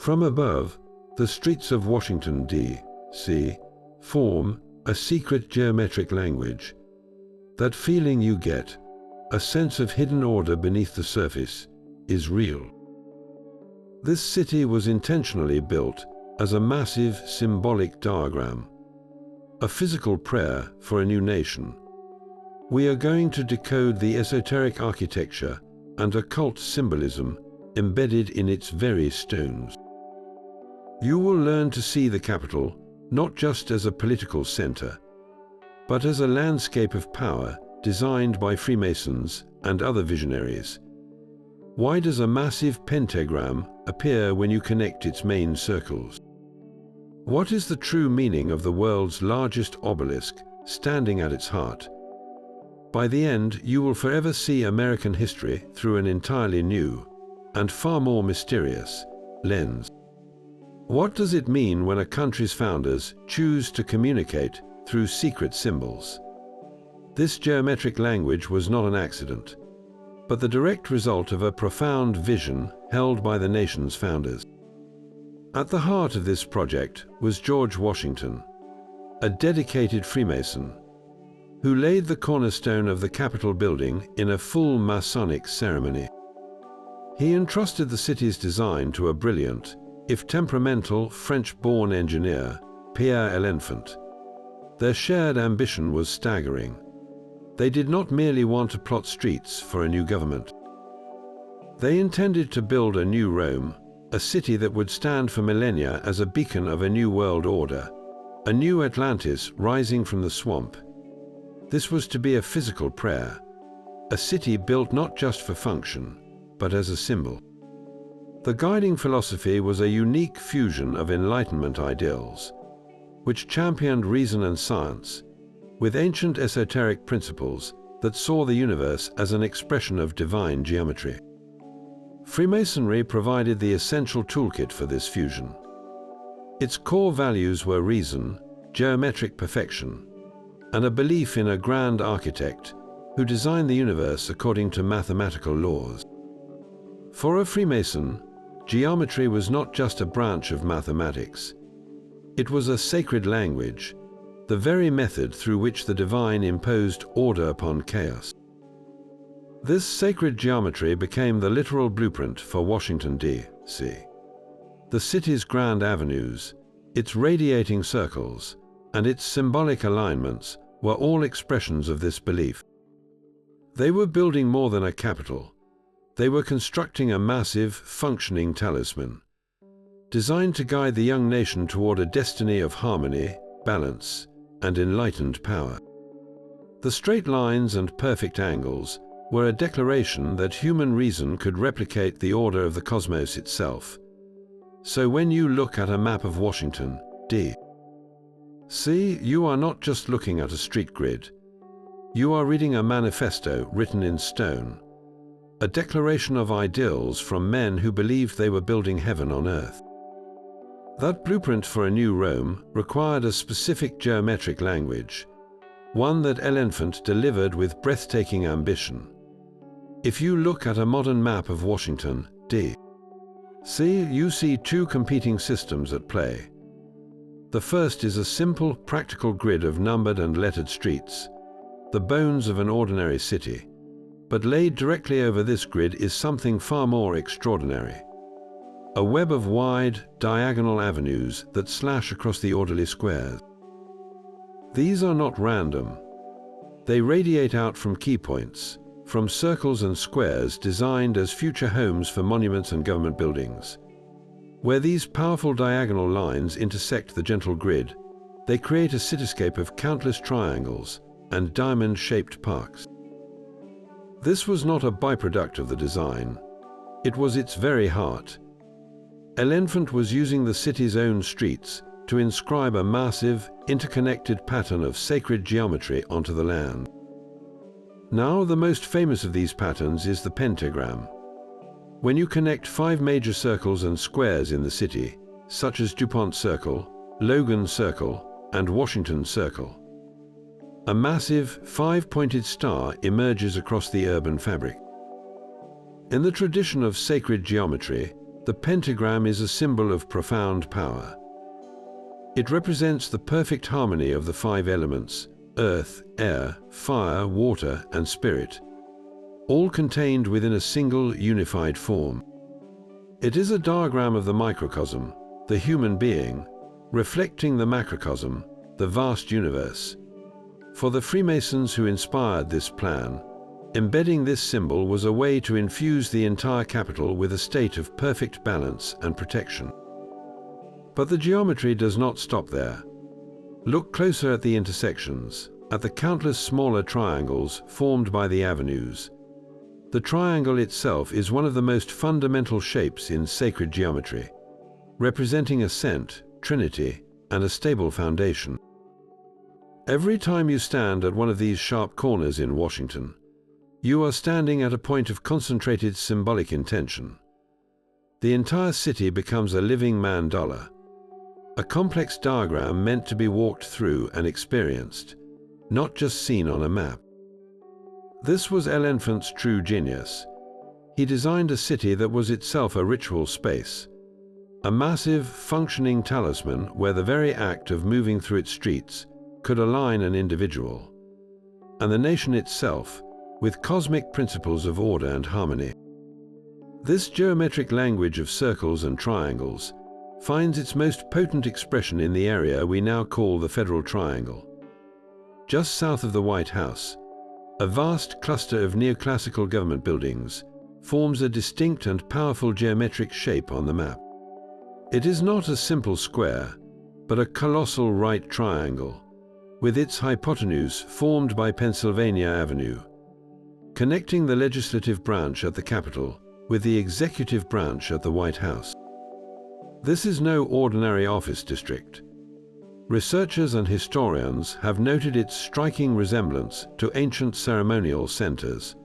From above, the streets of Washington, D.C. form a secret geometric language. That feeling you get, a sense of hidden order beneath the surface, is real. This city was intentionally built as a massive symbolic diagram, a physical prayer for a new nation. We are going to decode the esoteric architecture and occult symbolism embedded in its very stones. You will learn to see the capital not just as a political center, but as a landscape of power designed by Freemasons and other visionaries. Why does a massive pentagram appear when you connect its main circles? What is the true meaning of the world's largest obelisk standing at its heart? By the end, you will forever see American history through an entirely new and far more mysterious lens. What does it mean when a country's founders choose to communicate through secret symbols? This geometric language was not an accident, but the direct result of a profound vision held by the nation's founders. At the heart of this project was George Washington, a dedicated Freemason, who laid the cornerstone of the Capitol building in a full Masonic ceremony. He entrusted the city's design to a brilliant, if temperamental, French-born engineer, Pierre L'Enfant. Their shared ambition was staggering. They did not merely want to plot streets for a new government. They intended to build a new Rome, a city that would stand for millennia as a beacon of a new world order, a new Atlantis rising from the swamp. This was to be a physical prayer, a city built not just for function, but as a symbol. The guiding philosophy was a unique fusion of Enlightenment ideals, which championed reason and science, with ancient esoteric principles that saw the universe as an expression of divine geometry. Freemasonry provided the essential toolkit for this fusion. Its core values were reason, geometric perfection, and a belief in a grand architect who designed the universe according to mathematical laws. For a Freemason, geometry was not just a branch of mathematics. It was a sacred language, the very method through which the divine imposed order upon chaos. This sacred geometry became the literal blueprint for Washington, D.C. The city's grand avenues, its radiating circles, and its symbolic alignments were all expressions of this belief. They were building more than a capital. They were constructing a massive, functioning talisman, designed to guide the young nation toward a destiny of harmony, balance, and enlightened power. The straight lines and perfect angles were a declaration that human reason could replicate the order of the cosmos itself. So when you look at a map of Washington, D.C., you are not just looking at a street grid. You are reading a manifesto written in stone, a declaration of ideals from men who believed they were building heaven on earth. That blueprint for a new Rome required a specific geometric language, one that L'Enfant delivered with breathtaking ambition. If you look at a modern map of Washington, D.C., you see two competing systems at play. The first is a simple, practical grid of numbered and lettered streets, the bones of an ordinary city. But laid directly over this grid is something far more extraordinary. A web of wide, diagonal avenues that slash across the orderly squares. These are not random. They radiate out from key points, from circles and squares designed as future homes for monuments and government buildings. Where these powerful diagonal lines intersect the gentle grid, they create a cityscape of countless triangles and diamond-shaped parks. This was not a byproduct of the design. It was its very heart. L'Enfant was using the city's own streets to inscribe a massive, interconnected pattern of sacred geometry onto the land. Now, the most famous of these patterns is the pentagram. When you connect 5 major circles and squares in the city, such as DuPont Circle, Logan Circle, and Washington Circle, a massive 5-pointed star emerges across the urban fabric. In the tradition of sacred geometry, the pentagram is a symbol of profound power. It represents the perfect harmony of the five elements: earth, air, fire, water, and spirit, all contained within a single unified form. It is a diagram of the microcosm, the human being, reflecting the macrocosm, the vast universe. For the Freemasons who inspired this plan, embedding this symbol was a way to infuse the entire capital with a state of perfect balance and protection. But the geometry does not stop there. Look closer at the intersections, at the countless smaller triangles formed by the avenues. The triangle itself is one of the most fundamental shapes in sacred geometry, representing ascent, trinity, and a stable foundation. Every time you stand at one of these sharp corners in Washington, you are standing at a point of concentrated symbolic intention. The entire city becomes a living mandala, a complex diagram meant to be walked through and experienced, not just seen on a map. This was Enlightenment's true genius. He designed a city that was itself a ritual space, a massive, functioning talisman where the very act of moving through its streets could align an individual, and the nation itself, with cosmic principles of order and harmony. This geometric language of circles and triangles finds its most potent expression in the area we now call the Federal Triangle. Just south of the White House, a vast cluster of neoclassical government buildings forms a distinct and powerful geometric shape on the map. It is not a simple square, but a colossal right triangle, with its hypotenuse formed by Pennsylvania Avenue, connecting the legislative branch at the Capitol with the executive branch at the White House. This is no ordinary office district. Researchers and historians have noted its striking resemblance to ancient ceremonial centers,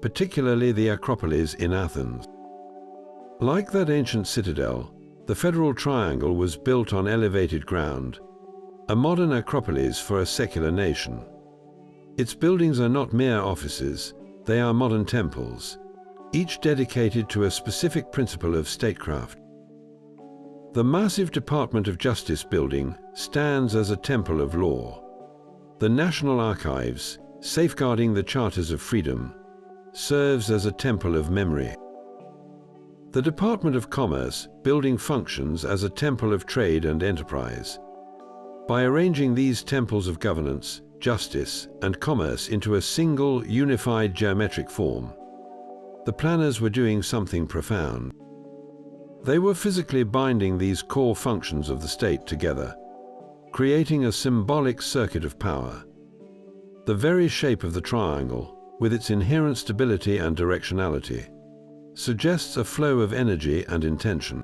particularly the Acropolis in Athens. Like that ancient citadel, the Federal Triangle was built on elevated ground, a modern acropolis for a secular nation. Its buildings are not mere offices, they are modern temples, each dedicated to a specific principle of statecraft. The massive Department of Justice building stands as a temple of law. The National Archives, safeguarding the charters of freedom, serves as a temple of memory. The Department of Commerce building functions as a temple of trade and enterprise. By arranging these temples of governance, justice, and commerce into a single, unified geometric form, the planners were doing something profound. They were physically binding these core functions of the state together, creating a symbolic circuit of power. The very shape of the triangle, with its inherent stability and directionality, suggests a flow of energy and intention.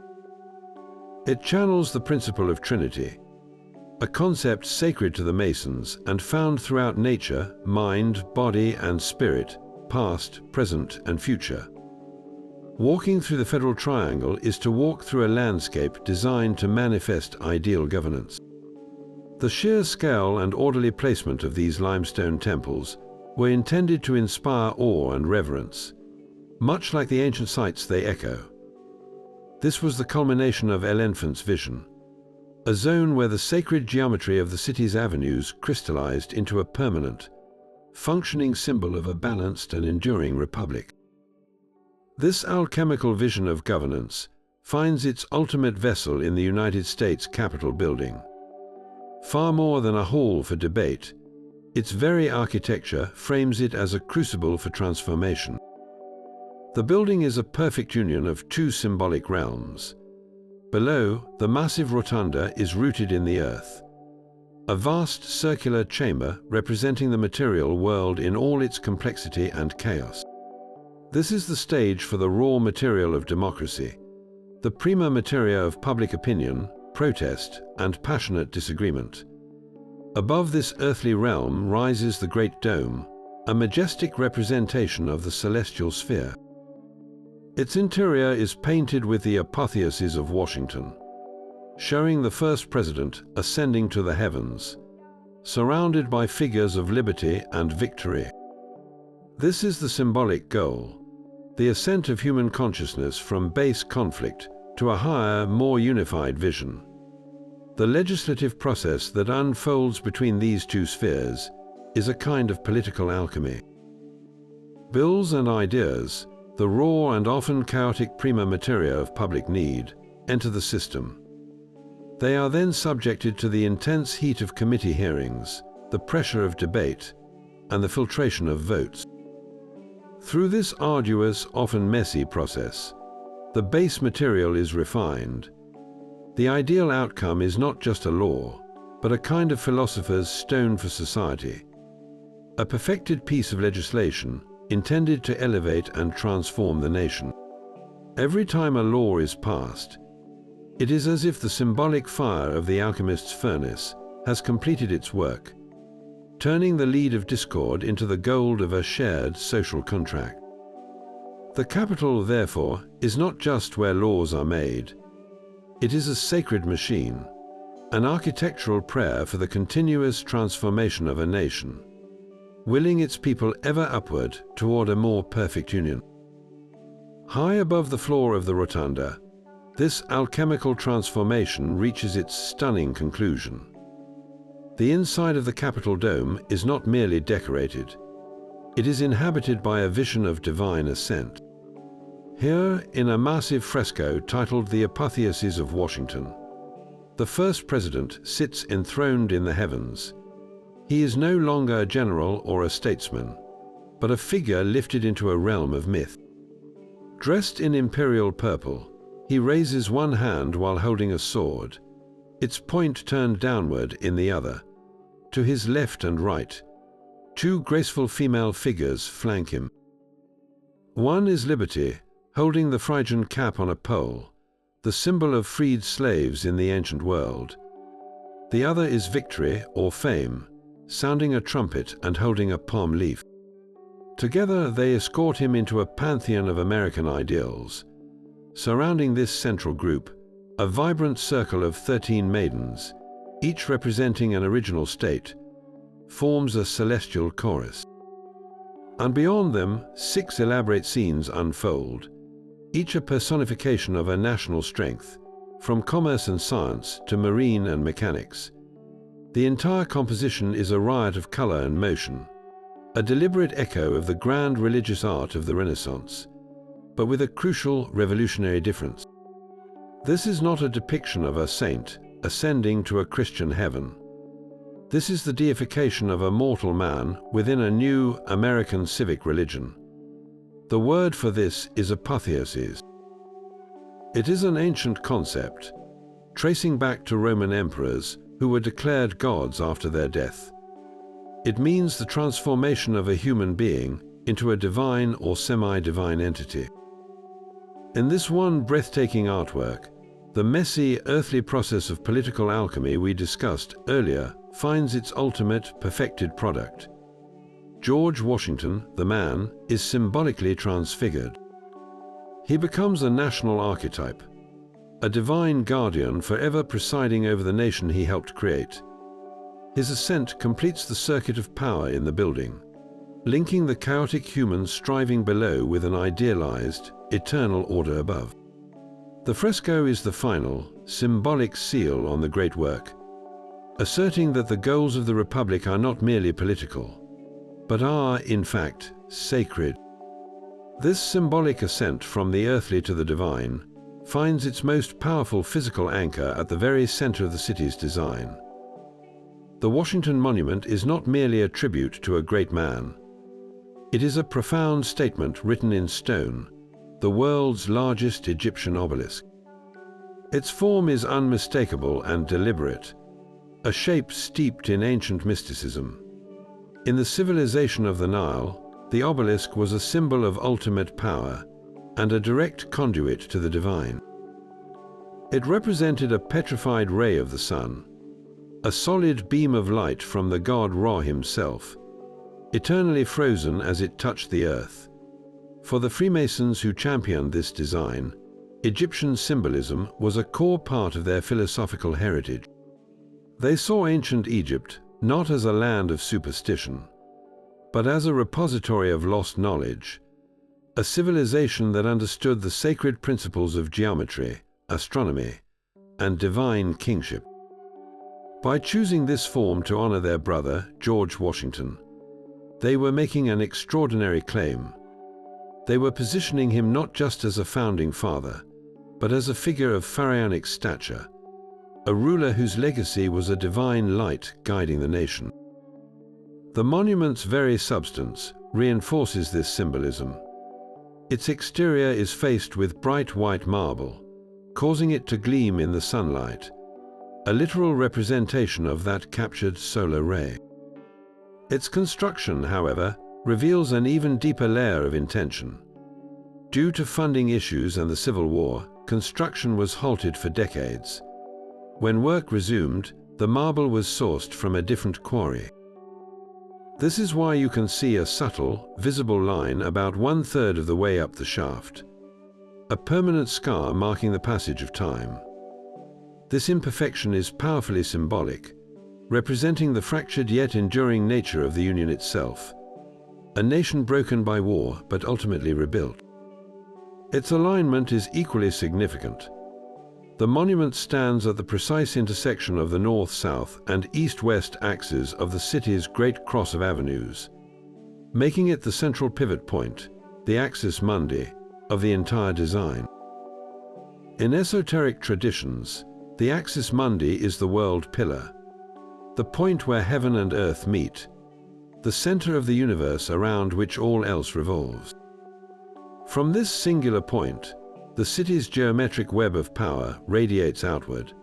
It channels the principle of Trinity, a concept sacred to the Masons and found throughout nature, mind, body, and spirit, past, present, and future. Walking through the Federal Triangle is to walk through a landscape designed to manifest ideal governance. The sheer scale and orderly placement of these limestone temples were intended to inspire awe and reverence, much like the ancient sites they echo. This was the culmination of Enlightenment's vision, a zone where the sacred geometry of the city's avenues crystallized into a permanent, functioning symbol of a balanced and enduring republic. This alchemical vision of governance finds its ultimate vessel in the United States Capitol building. Far more than a hall for debate, its very architecture frames it as a crucible for transformation. The building is a perfect union of two symbolic realms. Below, the massive rotunda is rooted in the earth, a vast circular chamber representing the material world in all its complexity and chaos. This is the stage for the raw material of democracy, the prima materia of public opinion, protest, and passionate disagreement. Above this earthly realm rises the Great Dome, a majestic representation of the celestial sphere. Its interior is painted with the apotheosis of Washington, showing the first president ascending to the heavens, surrounded by figures of liberty and victory. This is the symbolic goal, the ascent of human consciousness from base conflict to a higher, more unified vision. The legislative process that unfolds between these two spheres is a kind of political alchemy. Bills and ideas, the raw and often chaotic prima materia of public need, enter the system. They are then subjected to the intense heat of committee hearings, the pressure of debate, and the filtration of votes. Through this arduous, often messy process, the base material is refined. The ideal outcome is not just a law, but a kind of philosopher's stone for society, a perfected piece of legislation intended to elevate and transform the nation. Every time a law is passed, it is as if the symbolic fire of the alchemist's furnace has completed its work, turning the lead of discord into the gold of a shared social contract. The capital, therefore, is not just where laws are made. It is a sacred machine, an architectural prayer for the continuous transformation of a nation, willing its people ever upward toward a more perfect union. High above the floor of the rotunda, this alchemical transformation reaches its stunning conclusion. The inside of the Capitol dome is not merely decorated. It is inhabited by a vision of divine ascent. Here, in a massive fresco titled The Apotheosis of Washington, the first president sits enthroned in the heavens. He is no longer a general or a statesman, but a figure lifted into a realm of myth. Dressed in imperial purple, he raises one hand while holding a sword, its point turned downward in the other. To his left and right, two graceful female figures flank him. One is Liberty, holding the Phrygian cap on a pole, the symbol of freed slaves in the ancient world. The other is Victory, or Fame, sounding a trumpet and holding a palm leaf. Together they escort him into a pantheon of American ideals. Surrounding this central group, a vibrant circle of 13 maidens, each representing an original state, forms a celestial chorus. And beyond them, 6 elaborate scenes unfold, each a personification of a national strength, from commerce and science to marine and mechanics. The entire composition is a riot of color and motion, a deliberate echo of the grand religious art of the Renaissance, but with a crucial revolutionary difference. This is not a depiction of a saint ascending to a Christian heaven. This is the deification of a mortal man within a new American civic religion. The word for this is apotheosis. It is an ancient concept, tracing back to Roman emperors who were declared gods after their death. It means the transformation of a human being into a divine or semi-divine entity. In this one breathtaking artwork, the messy, earthly process of political alchemy we discussed earlier finds its ultimate, perfected product. George Washington, the man, is symbolically transfigured. He becomes a national archetype, a divine guardian forever presiding over the nation he helped create. His ascent completes the circuit of power in the building, linking the chaotic humans striving below with an idealized, eternal order above. The fresco is the final, symbolic seal on the great work, asserting that the goals of the Republic are not merely political, but are, in fact, sacred. This symbolic ascent from the earthly to the divine finds its most powerful physical anchor at the very center of the city's design. The Washington Monument is not merely a tribute to a great man. It is a profound statement written in stone, the world's largest Egyptian obelisk. Its form is unmistakable and deliberate, a shape steeped in ancient mysticism. In the civilization of the Nile, the obelisk was a symbol of ultimate power and a direct conduit to the divine. It represented a petrified ray of the sun, a solid beam of light from the god Ra himself, eternally frozen as it touched the earth. For the Freemasons who championed this design, Egyptian symbolism was a core part of their philosophical heritage. They saw ancient Egypt not as a land of superstition, but as a repository of lost knowledge, a civilization that understood the sacred principles of geometry, astronomy, and divine kingship. By choosing this form to honor their brother, George Washington, they were making an extraordinary claim. They were positioning him not just as a founding father, but as a figure of pharaonic stature, a ruler whose legacy was a divine light guiding the nation. The monument's very substance reinforces this symbolism. Its exterior is faced with bright white marble, causing it to gleam in the sunlight, a literal representation of that captured solar ray. Its construction, however, reveals an even deeper layer of intention. Due to funding issues and the Civil War, construction was halted for decades. When work resumed, the marble was sourced from a different quarry. This is why you can see a subtle, visible line about 1/3 of the way up the shaft, a permanent scar marking the passage of time. This imperfection is powerfully symbolic, representing the fractured yet enduring nature of the Union itself, a nation broken by war but ultimately rebuilt. Its alignment is equally significant. The monument stands at the precise intersection of the north-south and east-west axes of the city's great cross of avenues, making it the central pivot point, the axis mundi, of the entire design. In esoteric traditions, the axis mundi is the world pillar, the point where heaven and earth meet, the center of the universe around which all else revolves. From this singular point, the city's geometric web of power radiates outward.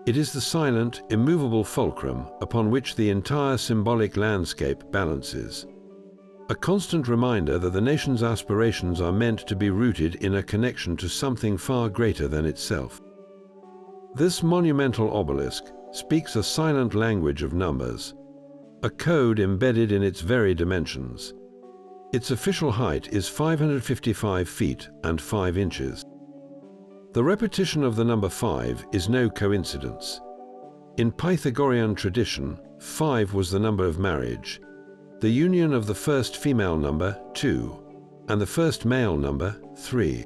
It is the silent, immovable fulcrum upon which the entire symbolic landscape balances, a constant reminder that the nation's aspirations are meant to be rooted in a connection to something far greater than itself. This monumental obelisk speaks a silent language of numbers, a code embedded in its very dimensions. Its official height is 555 feet and 5 inches. The repetition of the number 5 is no coincidence. In Pythagorean tradition, 5 was the number of marriage, the union of the first female number, 2, and the first male number, 3.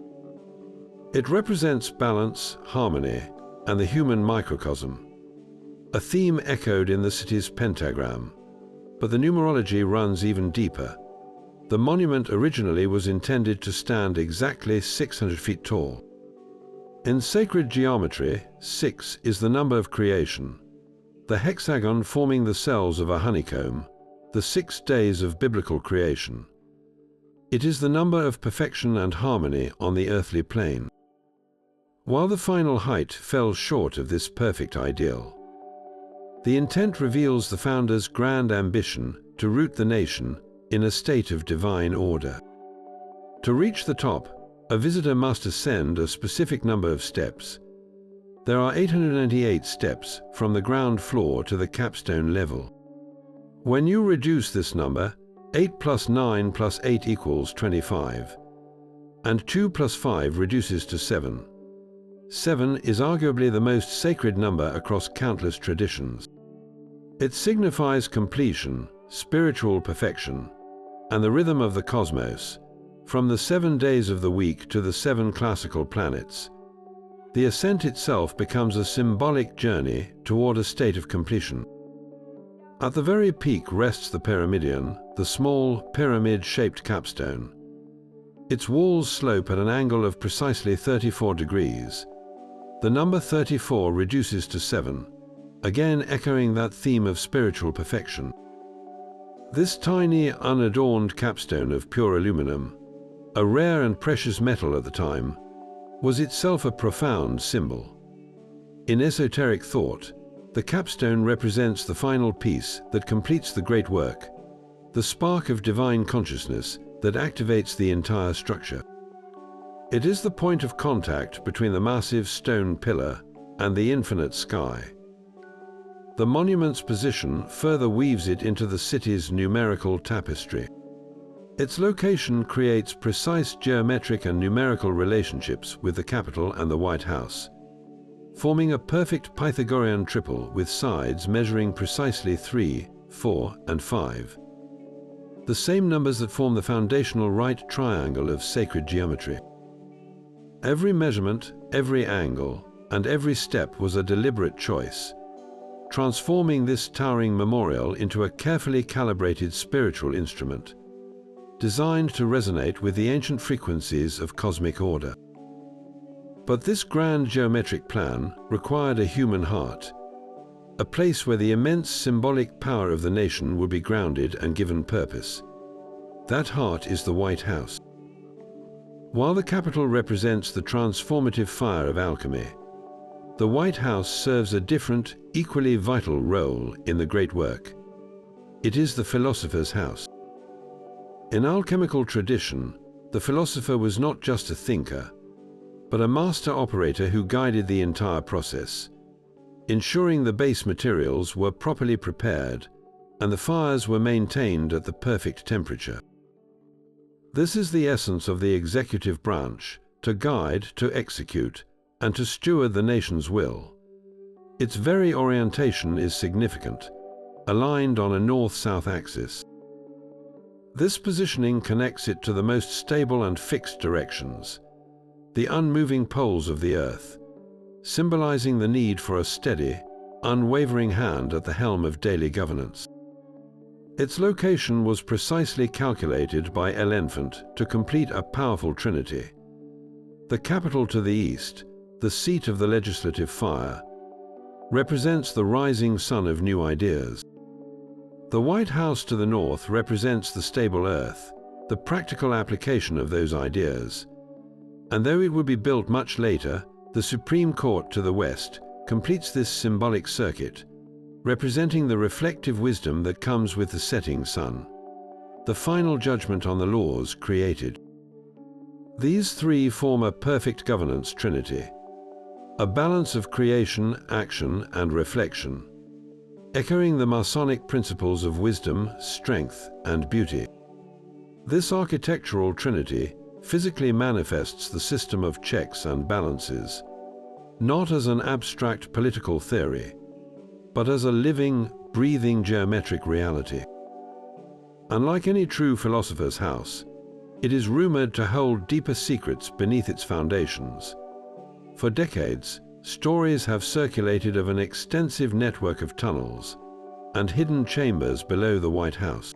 It represents balance, harmony, and the human microcosm, a theme echoed in the city's pentagram. But the numerology runs even deeper. The monument originally was intended to stand exactly 600 feet tall. In sacred geometry, 6 is the number of creation, the hexagon forming the cells of a honeycomb, the 6 days of biblical creation. It is the number of perfection and harmony on the earthly plane. While the final height fell short of this perfect ideal, the intent reveals the founder's grand ambition to root the nation in a state of divine order. To reach the top, a visitor must ascend a specific number of steps. There are 898 steps from the ground floor to the capstone level. When you reduce this number, 8 plus 9 plus 8 equals 25, and 2 plus 5 reduces to 7. 7 is arguably the most sacred number across countless traditions. It signifies completion, spiritual perfection, and the rhythm of the cosmos, from the 7 days of the week to the 7 classical planets. The ascent itself becomes a symbolic journey toward a state of completion. At the very peak rests the pyramidion, the small, pyramid-shaped capstone. Its walls slope at an angle of precisely 34 degrees. The number 34 reduces to 7, again echoing that theme of spiritual perfection. This tiny, unadorned capstone of pure aluminum, a rare and precious metal at the time, was itself a profound symbol. In esoteric thought, the capstone represents the final piece that completes the great work, the spark of divine consciousness that activates the entire structure. It is the point of contact between the massive stone pillar and the infinite sky. The monument's position further weaves it into the city's numerical tapestry. Its location creates precise geometric and numerical relationships with the Capitol and the White House, forming a perfect Pythagorean triple with sides measuring precisely 3, 4, and 5. The same numbers that form the foundational right triangle of sacred geometry. Every measurement, every angle, and every step was a deliberate choice, transforming this towering memorial into a carefully calibrated spiritual instrument, designed to resonate with the ancient frequencies of cosmic order. But this grand geometric plan required a human heart, a place where the immense symbolic power of the nation would be grounded and given purpose. That heart is the White House. While the Capitol represents the transformative fire of alchemy, the White House serves a different, equally vital role in the great work. It is the philosopher's house. In alchemical tradition, the philosopher was not just a thinker, but a master operator who guided the entire process, ensuring the base materials were properly prepared and the fires were maintained at the perfect temperature. This is the essence of the executive branch, to guide, to execute, and to steward the nation's will. Its very orientation is significant, aligned on a north-south axis. This positioning connects it to the most stable and fixed directions, the unmoving poles of the earth, symbolizing the need for a steady, unwavering hand at the helm of daily governance. Its location was precisely calculated by Enlightenment to complete a powerful trinity. The Capitol to the east, the seat of the legislative fire, represents the rising sun of new ideas. The White House to the north represents the stable earth, the practical application of those ideas. And though it would be built much later, the Supreme Court to the west completes this symbolic circuit, representing the reflective wisdom that comes with the setting sun, the final judgment on the laws created. These three form a perfect governance trinity, a balance of creation, action, and reflection, echoing the Masonic principles of wisdom, strength, and beauty. This architectural trinity physically manifests the system of checks and balances, not as an abstract political theory, but as a living, breathing geometric reality. Unlike any true philosopher's house, it is rumored to hold deeper secrets beneath its foundations. For decades, stories have circulated of an extensive network of tunnels and hidden chambers below the White House.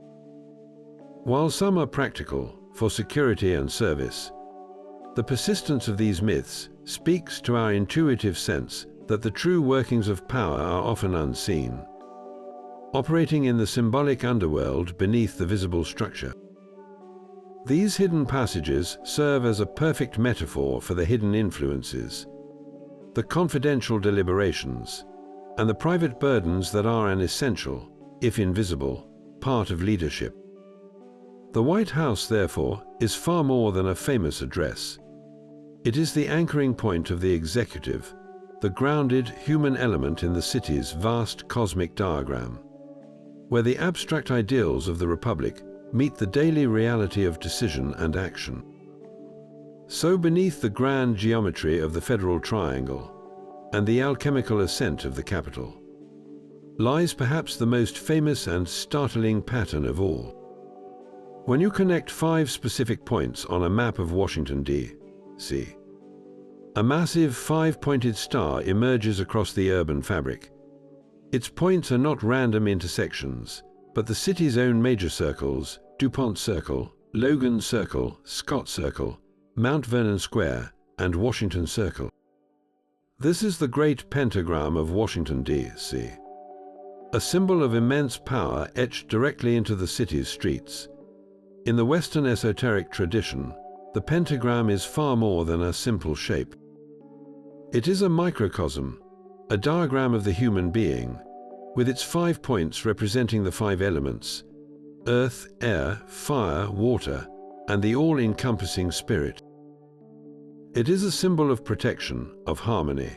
While some are practical, for security and service, the persistence of these myths speaks to our intuitive sense that the true workings of power are often unseen, operating in the symbolic underworld beneath the visible structure. These hidden passages serve as a perfect metaphor for the hidden influences, the confidential deliberations, and the private burdens that are an essential, if invisible, part of leadership. The White House, therefore, is far more than a famous address. It is the anchoring point of the executive, the grounded human element in the city's vast cosmic diagram, where the abstract ideals of the Republic meet the daily reality of decision and action. So beneath the grand geometry of the Federal Triangle and the alchemical ascent of the Capitol lies perhaps the most famous and startling pattern of all. When you connect 5 specific points on a map of Washington, D.C., a massive 5-pointed star emerges across the urban fabric. Its points are not random intersections, but the city's own major circles: DuPont Circle, Logan Circle, Scott Circle, Mount Vernon Square, and Washington Circle. This is the great pentagram of Washington, D.C., a symbol of immense power etched directly into the city's streets. In the Western esoteric tradition, the pentagram is far more than a simple shape. It is a microcosm, a diagram of the human being, with its 5 points representing the 5 elements: earth, air, fire, water, and the all-encompassing spirit. It is a symbol of protection, of harmony,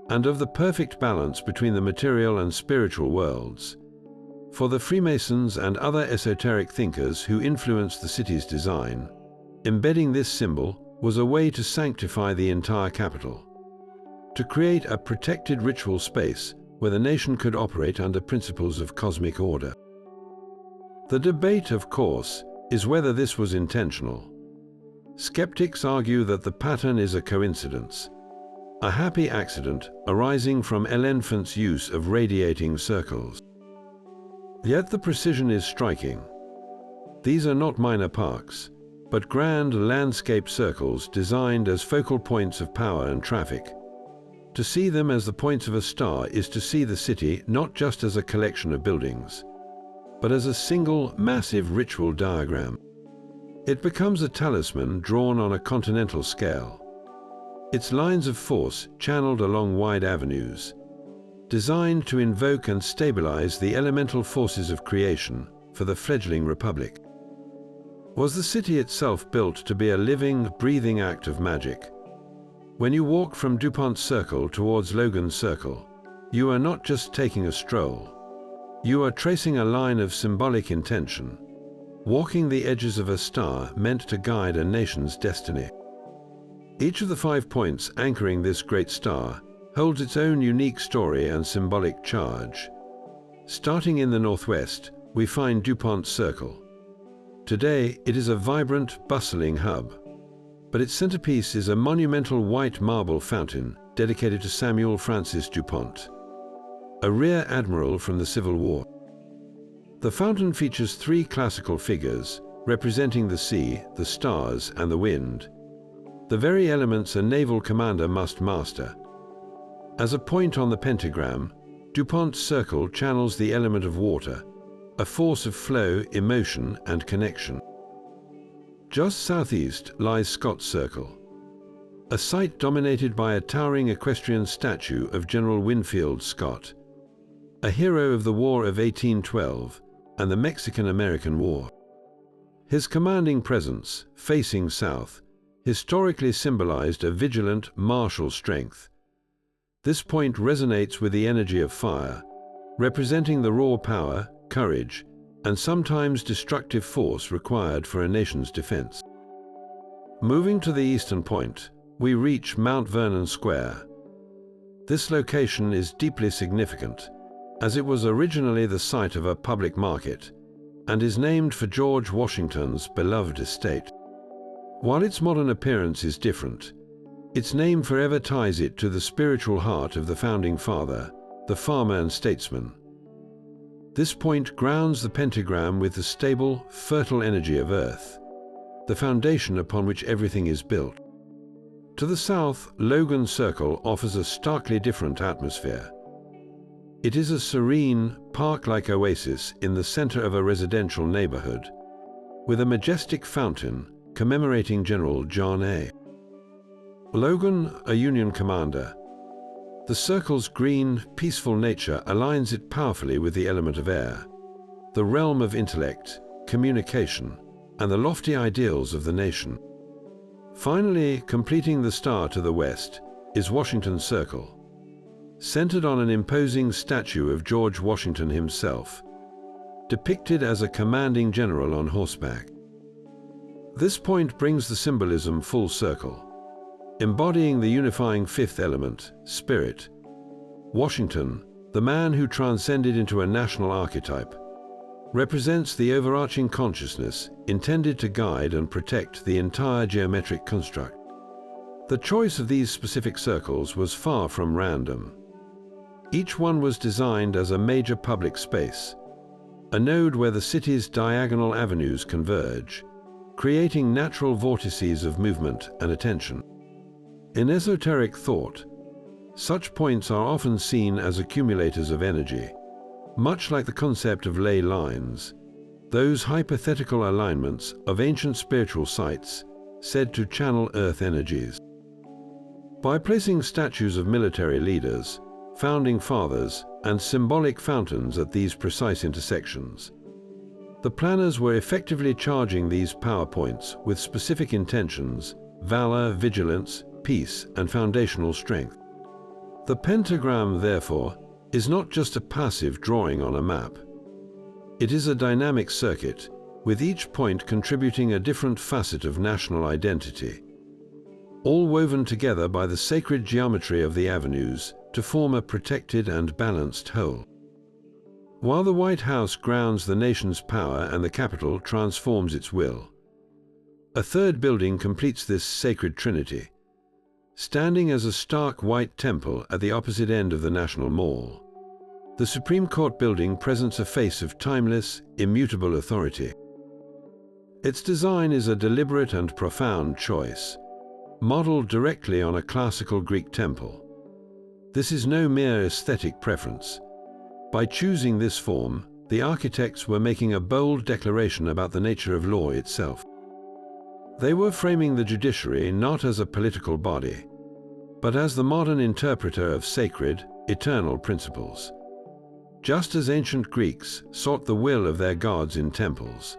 and of the perfect balance between the material and spiritual worlds. For the Freemasons and other esoteric thinkers who influenced the city's design, embedding this symbol was a way to sanctify the entire Capitol, to create a protected ritual space where the nation could operate under principles of cosmic order. The debate, of course, is whether this was intentional. Skeptics argue that the pattern is a coincidence, a happy accident arising from Enlightenment's use of radiating circles. Yet the precision is striking. These are not minor parks, but grand landscape circles designed as focal points of power and traffic. To see them as the points of a star is to see the city not just as a collection of buildings, but as a single massive ritual diagram. It becomes a talisman drawn on a continental scale, its lines of force channeled along wide avenues, designed to invoke and stabilize the elemental forces of creation for the fledgling republic. Was the city itself built to be a living, breathing act of magic? When you walk from DuPont Circle towards Logan Circle, you are not just taking a stroll. You are tracing a line of symbolic intention, walking the edges of a star meant to guide a nation's destiny. Each of the 5 points anchoring this great star holds its own unique story and symbolic charge. Starting in the northwest, we find DuPont Circle. Today, it is a vibrant, bustling hub, but its centerpiece is a monumental white marble fountain dedicated to Samuel Francis DuPont, a rear admiral from the Civil War. The fountain features 3 classical figures representing the sea, the stars, and the wind, the very elements a naval commander must master. As a point on the pentagram, DuPont Circle channels the element of water, a force of flow, emotion, and connection. Just southeast lies Scott Circle, a site dominated by a towering equestrian statue of General Winfield Scott, a hero of the War of 1812 and the Mexican-American War. His commanding presence, facing south, historically symbolized a vigilant, martial strength. This point resonates with the energy of fire, representing the raw power, courage, and sometimes destructive force required for a nation's defense. Moving to the eastern point, we reach Mount Vernon Square. This location is deeply significant, as it was originally the site of a public market and is named for George Washington's beloved estate. While its modern appearance is different, its name forever ties it to the spiritual heart of the founding father, the farmer and statesman. This point grounds the pentagram with the stable, fertile energy of Earth, the foundation upon which everything is built. To the south, Logan Circle offers a starkly different atmosphere. It is a serene, park-like oasis in the center of a residential neighborhood, with a majestic fountain commemorating General John A. Logan, a Union commander. The circle's green, peaceful nature aligns it powerfully with the element of air, the realm of intellect, communication, and the lofty ideals of the nation. Finally, completing the star to the west, is Washington Circle, centered on an imposing statue of George Washington himself, depicted as a commanding general on horseback. This point brings the symbolism full circle, embodying the unifying 5th element, spirit. Washington, the man who transcended into a national archetype, represents the overarching consciousness intended to guide and protect the entire geometric construct. The choice of these specific circles was far from random. Each one was designed as a major public space, a node where the city's diagonal avenues converge, creating natural vortices of movement and attention. In esoteric thought, such points are often seen as accumulators of energy, much like the concept of ley lines, those hypothetical alignments of ancient spiritual sites said to channel earth energies. By placing statues of military leaders, founding fathers, and symbolic fountains at these precise intersections, the planners were effectively charging these power points with specific intentions, valor, vigilance, peace, and foundational strength. The pentagram, therefore, is not just a passive drawing on a map. It is a dynamic circuit, with each point contributing a different facet of national identity, all woven together by the sacred geometry of the avenues to form a protected and balanced whole. While the White House grounds the nation's power and the Capitol transforms its will, A third building completes this sacred trinity. Standing as a stark white temple at the opposite end of the National Mall, the Supreme Court building presents a face of timeless, immutable authority. Its design is a deliberate and profound choice, modeled directly on a classical Greek temple. This is no mere aesthetic preference. By choosing this form, the architects were making a bold declaration about the nature of law itself. They were framing the judiciary not as a political body, but as the modern interpreter of sacred, eternal principles. Just as ancient Greeks sought the will of their gods in temples,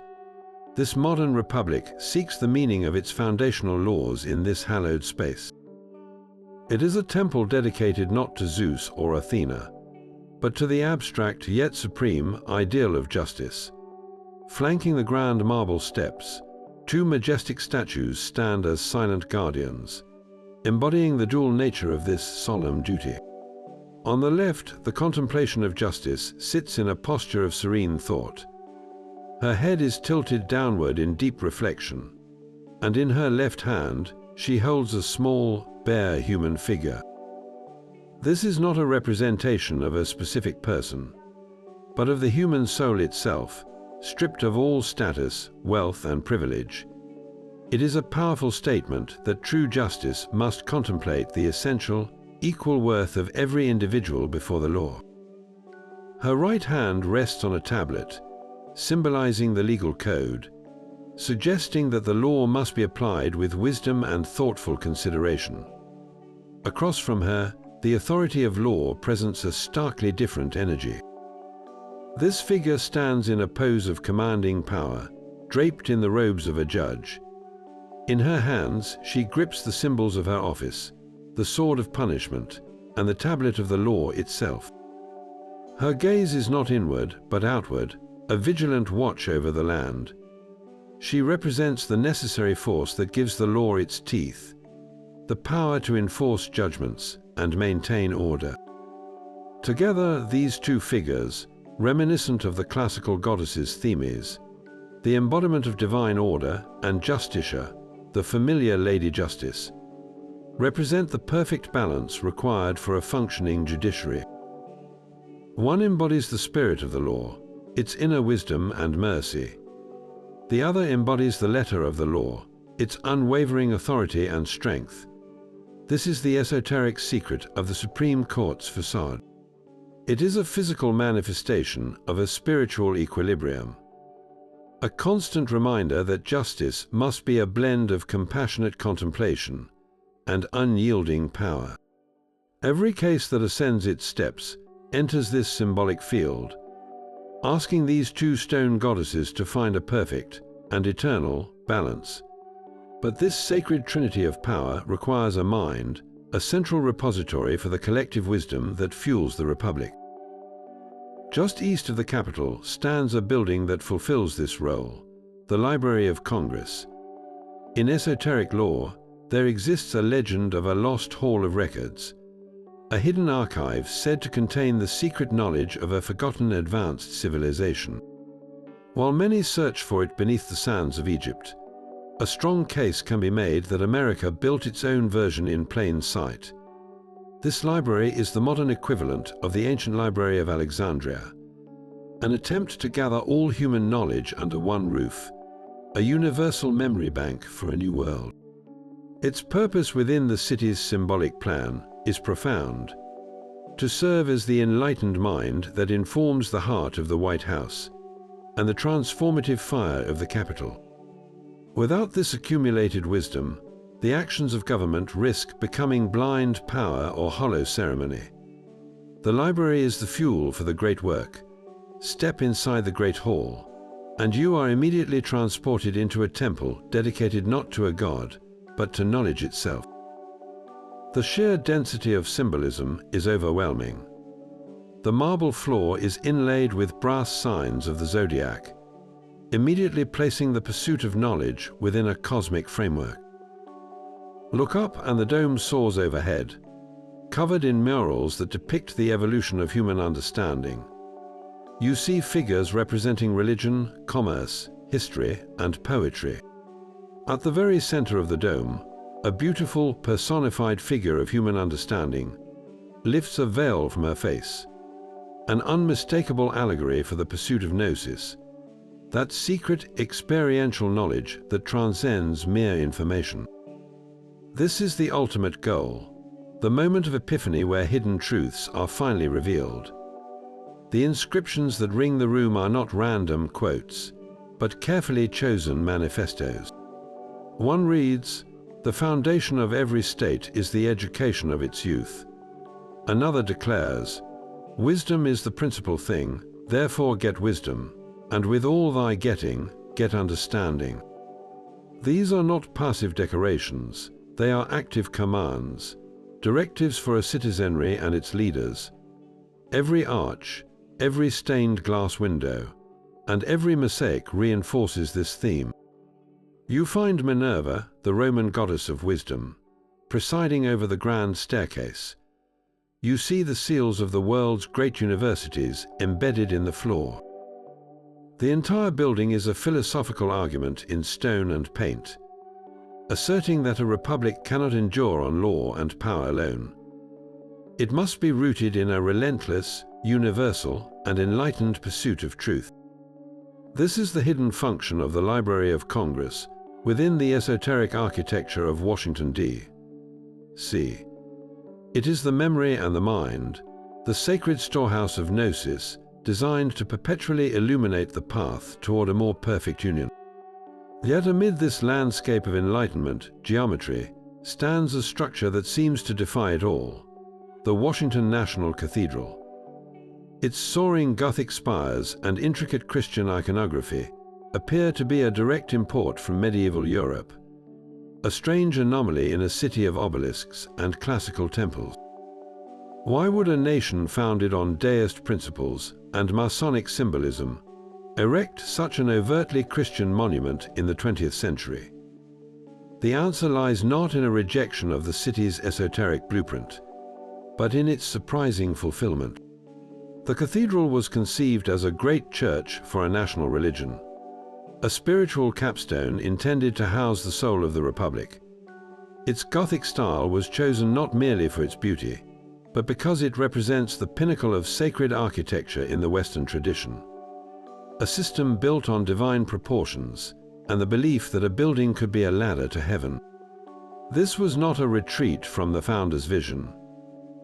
this modern republic seeks the meaning of its foundational laws in this hallowed space. It is a temple dedicated not to Zeus or Athena, but to the abstract yet supreme ideal of justice. Flanking the grand marble steps, two majestic statues stand as silent guardians, embodying the dual nature of this solemn duty. On the left, the contemplation of justice sits in a posture of serene thought. Her head is tilted downward in deep reflection, and in her left hand, she holds a small, bare human figure. This is not a representation of a specific person, but of the human soul itself, stripped of all status, wealth, and privilege. It is a powerful statement that true justice must contemplate the essential, equal worth of every individual before the law. Her right hand rests on a tablet, symbolizing the legal code, suggesting that the law must be applied with wisdom and thoughtful consideration. Across from her, the authority of law presents a starkly different energy. This figure stands in a pose of commanding power, draped in the robes of a judge. In her hands, she grips the symbols of her office, the sword of punishment, and the tablet of the law itself. Her gaze is not inward, but outward, a vigilant watch over the land. She represents the necessary force that gives the law its teeth, the power to enforce judgments and maintain order. Together, these two figures, reminiscent of the classical goddesses Themis, the embodiment of divine order, and Justitia, the familiar Lady Justice, represent the perfect balance required for a functioning judiciary. One embodies the spirit of the law, its inner wisdom and mercy. The other embodies the letter of the law, its unwavering authority and strength. This is the esoteric secret of the Supreme Court's facade. It is a physical manifestation of a spiritual equilibrium, a constant reminder that justice must be a blend of compassionate contemplation and unyielding power. Every case that ascends its steps enters this symbolic field, asking these two stone goddesses to find a perfect and eternal balance. But this sacred trinity of power requires a mind, a central repository for the collective wisdom that fuels the Republic. Just east of the Capitol stands a building that fulfills this role, the Library of Congress. In esoteric lore, there exists a legend of a lost hall of records, a hidden archive said to contain the secret knowledge of a forgotten advanced civilization. While many search for it beneath the sands of Egypt, a strong case can be made that America built its own version in plain sight. This library is the modern equivalent of the ancient Library of Alexandria, an attempt to gather all human knowledge under one roof, a universal memory bank for a new world. Its purpose within the city's symbolic plan is profound: to serve as the enlightened mind that informs the heart of the White House and the transformative fire of the Capitol. Without this accumulated wisdom, the actions of government risk becoming blind power or hollow ceremony. The library is the fuel for the great work. Step inside the Great Hall, and you are immediately transported into a temple dedicated not to a god, but to knowledge itself. The sheer density of symbolism is overwhelming. The marble floor is inlaid with brass signs of the zodiac, immediately placing the pursuit of knowledge within a cosmic framework. Look up and the dome soars overhead, covered in murals that depict the evolution of human understanding. You see figures representing religion, commerce, history, and poetry. At the very center of the dome, a beautiful, personified figure of human understanding lifts a veil from her face, an unmistakable allegory for the pursuit of gnosis, that secret experiential knowledge that transcends mere information. This is the ultimate goal, the moment of epiphany where hidden truths are finally revealed. The inscriptions that ring the room are not random quotes, but carefully chosen manifestos. One reads, "The foundation of every state is the education of its youth." Another declares, "Wisdom is the principal thing, therefore get wisdom, and with all thy getting, get understanding." These are not passive decorations, they are active commands, directives for a citizenry and its leaders. Every arch, every stained glass window, and every mosaic reinforces this theme. You find Minerva, the Roman goddess of wisdom, presiding over the grand staircase. You see the seals of the world's great universities embedded in the floor. The entire building is a philosophical argument in stone and paint, asserting that a republic cannot endure on law and power alone. It must be rooted in a relentless, universal, and enlightened pursuit of truth. This is the hidden function of the Library of Congress within the esoteric architecture of Washington D.C. It is the memory and the mind, the sacred storehouse of gnosis, designed to perpetually illuminate the path toward a more perfect union. Yet amid this landscape of enlightenment, geometry, stands a structure that seems to defy it all: the Washington National Cathedral. Its soaring Gothic spires and intricate Christian iconography appear to be a direct import from medieval Europe, a strange anomaly in a city of obelisks and classical temples. Why would a nation founded on deist principles and Masonic symbolism erect such an overtly Christian monument in the 20th century? The answer lies not in a rejection of the city's esoteric blueprint, but in its surprising fulfillment. The cathedral was conceived as a great church for a national religion, a spiritual capstone intended to house the soul of the Republic. Its Gothic style was chosen not merely for its beauty, but because it represents the pinnacle of sacred architecture in the Western tradition, a system built on divine proportions and the belief that a building could be a ladder to heaven. This was not a retreat from the founder's vision,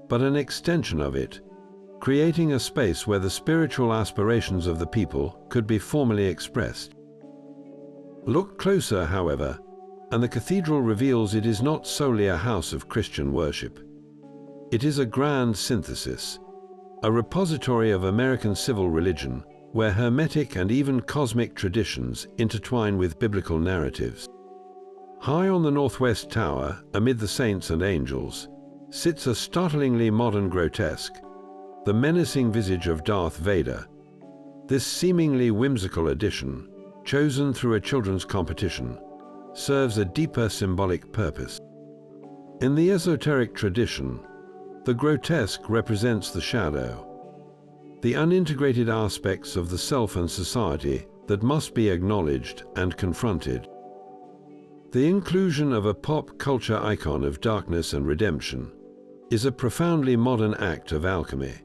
but an extension of it, creating a space where the spiritual aspirations of the people could be formally expressed. Look closer, however, and the cathedral reveals it is not solely a house of Christian worship. It is a grand synthesis, a repository of American civil religion where hermetic and even cosmic traditions intertwine with biblical narratives. High on the northwest tower, amid the saints and angels, sits a startlingly modern grotesque, the menacing visage of Darth Vader. This seemingly whimsical addition, chosen through a children's competition, serves a deeper symbolic purpose. In the esoteric tradition, the grotesque represents the shadow, the unintegrated aspects of the self and society that must be acknowledged and confronted. The inclusion of a pop culture icon of darkness and redemption is a profoundly modern act of alchemy,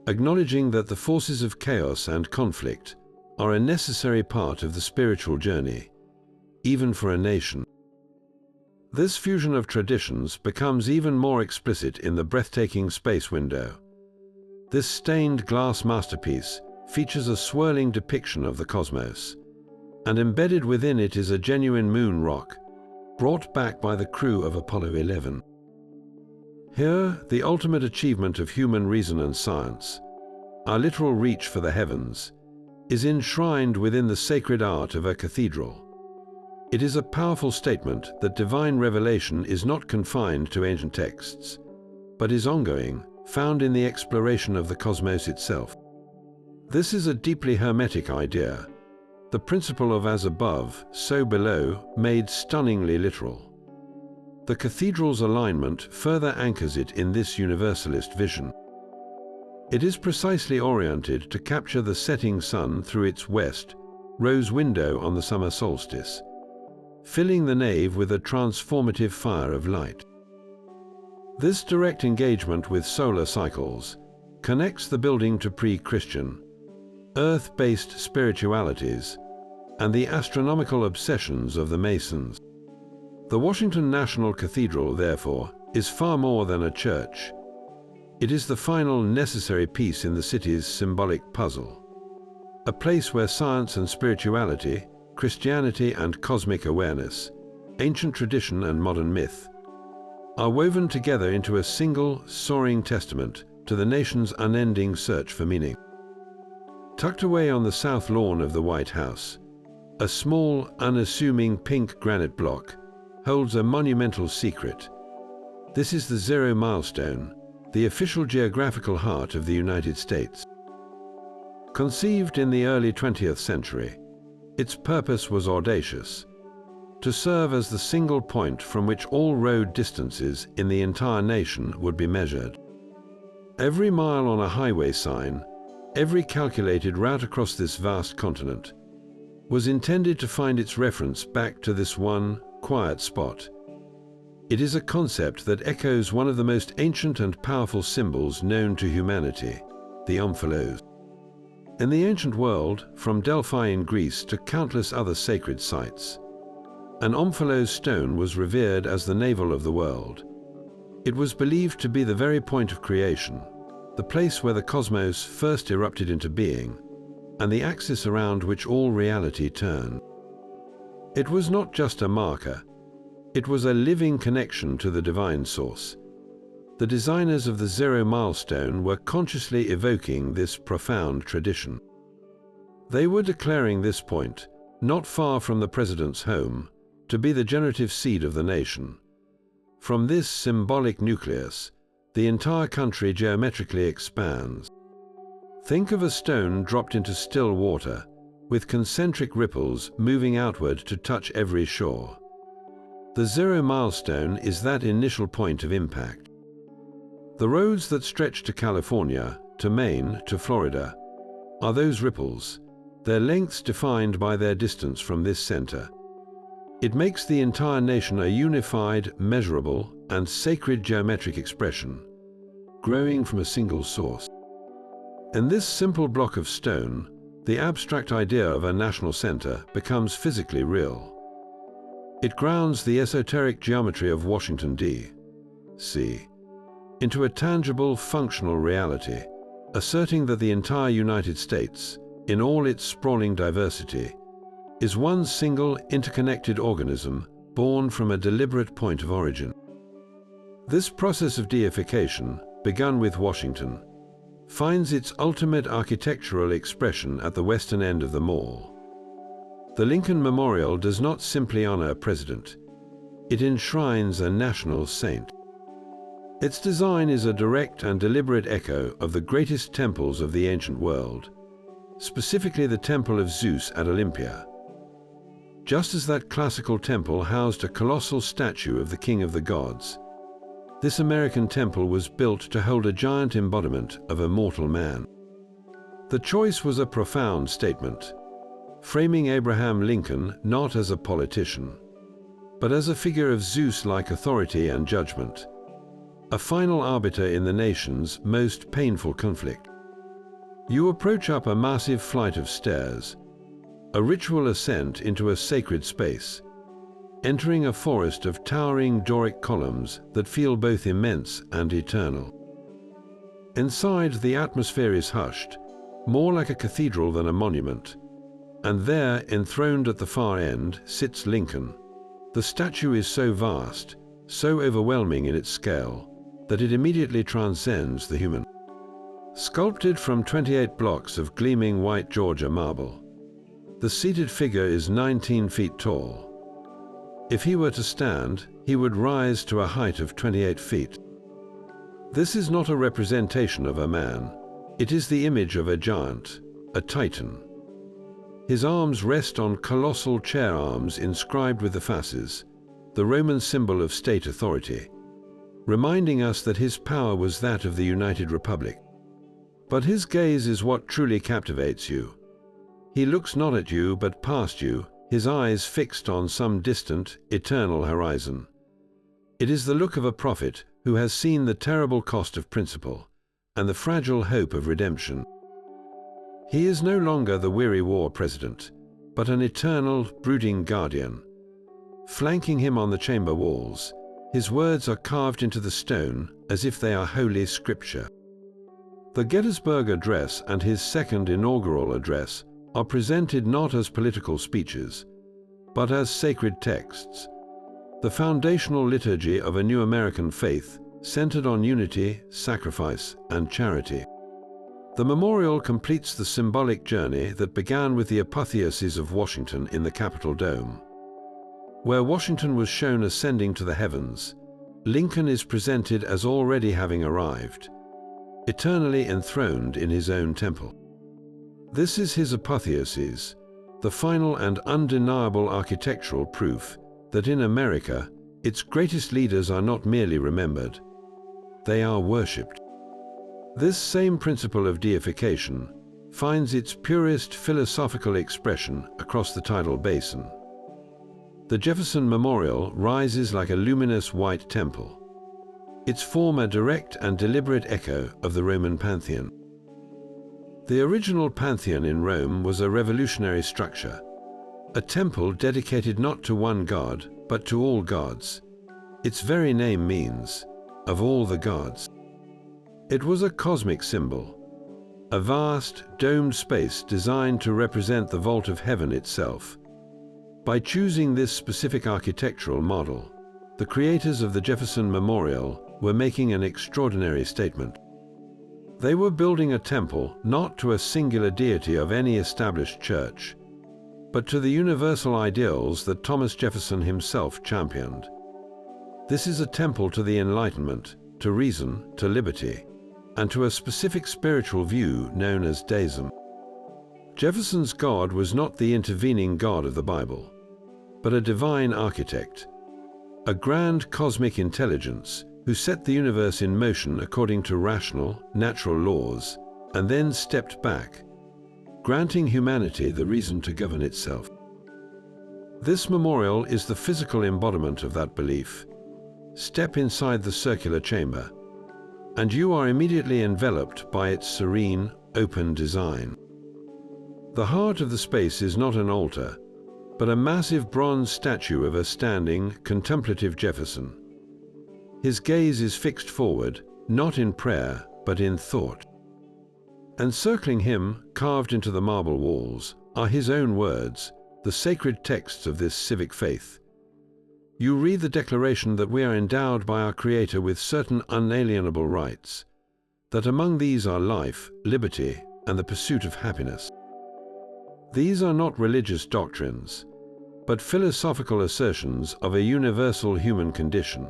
acknowledging that the forces of chaos and conflict are a necessary part of the spiritual journey, even for a nation. This fusion of traditions becomes even more explicit in the breathtaking space window. This stained glass masterpiece features a swirling depiction of the cosmos, and embedded within it is a genuine moon rock, brought back by the crew of Apollo 11. Here, the ultimate achievement of human reason and science, our literal reach for the heavens, is enshrined within the sacred art of a cathedral. It is a powerful statement that divine revelation is not confined to ancient texts, but is ongoing, found in the exploration of the cosmos itself. This is a deeply hermetic idea, the principle of as above, so below, made stunningly literal. The cathedral's alignment further anchors it in this universalist vision. It is precisely oriented to capture the setting sun through its west, rose window on the summer solstice, filling the nave with a transformative fire of light. This direct engagement with solar cycles connects the building to pre-Christian, earth-based spiritualities and the astronomical obsessions of the Masons. The Washington National Cathedral, therefore, is far more than a church. It is the final necessary piece in the city's symbolic puzzle. A place where science and spirituality, Christianity and cosmic awareness, ancient tradition and modern myth, are woven together into a single, soaring testament to the nation's unending search for meaning. Tucked away on the south lawn of the White House, a small, unassuming pink granite block holds a monumental secret. This is the Zero Milestone, the official geographical heart of the United States. Conceived in the early 20th century, its purpose was audacious: to serve as the single point from which all road distances in the entire nation would be measured. Every mile on a highway sign, every calculated route across this vast continent, was intended to find its reference back to this one quiet spot. It is a concept that echoes one of the most ancient and powerful symbols known to humanity, the omphalos. In the ancient world, from Delphi in Greece to countless other sacred sites, an omphalos stone was revered as the navel of the world. It was believed to be the very point of creation, the place where the cosmos first erupted into being, and the axis around which all reality turned. It was not just a marker, it was a living connection to the divine source. The designers of the Zero Milestone were consciously evoking this profound tradition. They were declaring this point, not far from the president's home, to be the generative seed of the nation. From this symbolic nucleus, the entire country geometrically expands. Think of a stone dropped into still water, with concentric ripples moving outward to touch every shore. The Zero Milestone is that initial point of impact. The roads that stretch to California, to Maine, to Florida, are those ripples, their lengths defined by their distance from this center. It makes the entire nation a unified, measurable, and sacred geometric expression, growing from a single source. In this simple block of stone, the abstract idea of a national center becomes physically real. It grounds the esoteric geometry of Washington D.C. into a tangible, functional reality, asserting that the entire United States, in all its sprawling diversity, is one single interconnected organism born from a deliberate point of origin. This process of deification, begun with Washington, finds its ultimate architectural expression at the western end of the mall. The Lincoln Memorial does not simply honor a president, it enshrines a national saint. Its design is a direct and deliberate echo of the greatest temples of the ancient world, specifically the Temple of Zeus at Olympia. Just as that classical temple housed a colossal statue of the king of the gods, this American temple was built to hold a giant embodiment of a mortal man. The choice was a profound statement, framing Abraham Lincoln not as a politician, but as a figure of Zeus-like authority and judgment, a final arbiter in the nation's most painful conflict. You approach up a massive flight of stairs, a ritual ascent into a sacred space, entering a forest of towering Doric columns that feel both immense and eternal. Inside, the atmosphere is hushed, more like a cathedral than a monument, and there, enthroned at the far end, sits Lincoln. The statue is so vast, so overwhelming in its scale, that it immediately transcends the human. Sculpted from 28 blocks of gleaming white Georgia marble, the seated figure is 19 feet tall. If he were to stand, he would rise to a height of 28 feet. This is not a representation of a man. It is the image of a giant, a titan. His arms rest on colossal chair arms inscribed with the fasces, the Roman symbol of state authority, reminding us that his power was that of the United Republic. But his gaze is what truly captivates you. He looks not at you but past you, his eyes fixed on some distant, eternal horizon. It is the look of a prophet who has seen the terrible cost of principle and the fragile hope of redemption. He is no longer the weary war president, but an eternal, brooding guardian. Flanking him on the chamber walls, his words are carved into the stone as if they are holy scripture. The Gettysburg Address and his second inaugural address are presented not as political speeches, but as sacred texts, the foundational liturgy of a new American faith centered on unity, sacrifice, and charity. The memorial completes the symbolic journey that began with the apotheosis of Washington in the Capitol Dome. Where Washington was shown ascending to the heavens, Lincoln is presented as already having arrived, eternally enthroned in his own temple. This is his apotheosis, the final and undeniable architectural proof that in America, its greatest leaders are not merely remembered, they are worshipped. This same principle of deification finds its purest philosophical expression across the tidal basin. The Jefferson Memorial rises like a luminous white temple, its form a direct and deliberate echo of the Roman Pantheon. The original Pantheon in Rome was a revolutionary structure, a temple dedicated not to one god, but to all gods. Its very name means, of all the gods. It was a cosmic symbol, a vast, domed space designed to represent the vault of heaven itself. By choosing this specific architectural model, the creators of the Jefferson Memorial were making an extraordinary statement. They were building a temple not to a singular deity of any established church, but to the universal ideals that Thomas Jefferson himself championed. This is a temple to the Enlightenment, to reason, to liberty, and to a specific spiritual view known as deism. Jefferson's God was not the intervening God of the Bible, but a divine architect, a grand cosmic intelligence who set the universe in motion according to rational, natural laws, and then stepped back, granting humanity the reason to govern itself. This memorial is the physical embodiment of that belief. Step inside the circular chamber, and you are immediately enveloped by its serene, open design. The heart of the space is not an altar, but a massive bronze statue of a standing, contemplative Jefferson. His gaze is fixed forward, not in prayer, but in thought. Encircling him, carved into the marble walls, are his own words, the sacred texts of this civic faith. You read the declaration that we are endowed by our Creator with certain unalienable rights, that among these are life, liberty, and the pursuit of happiness. These are not religious doctrines, but philosophical assertions of a universal human condition.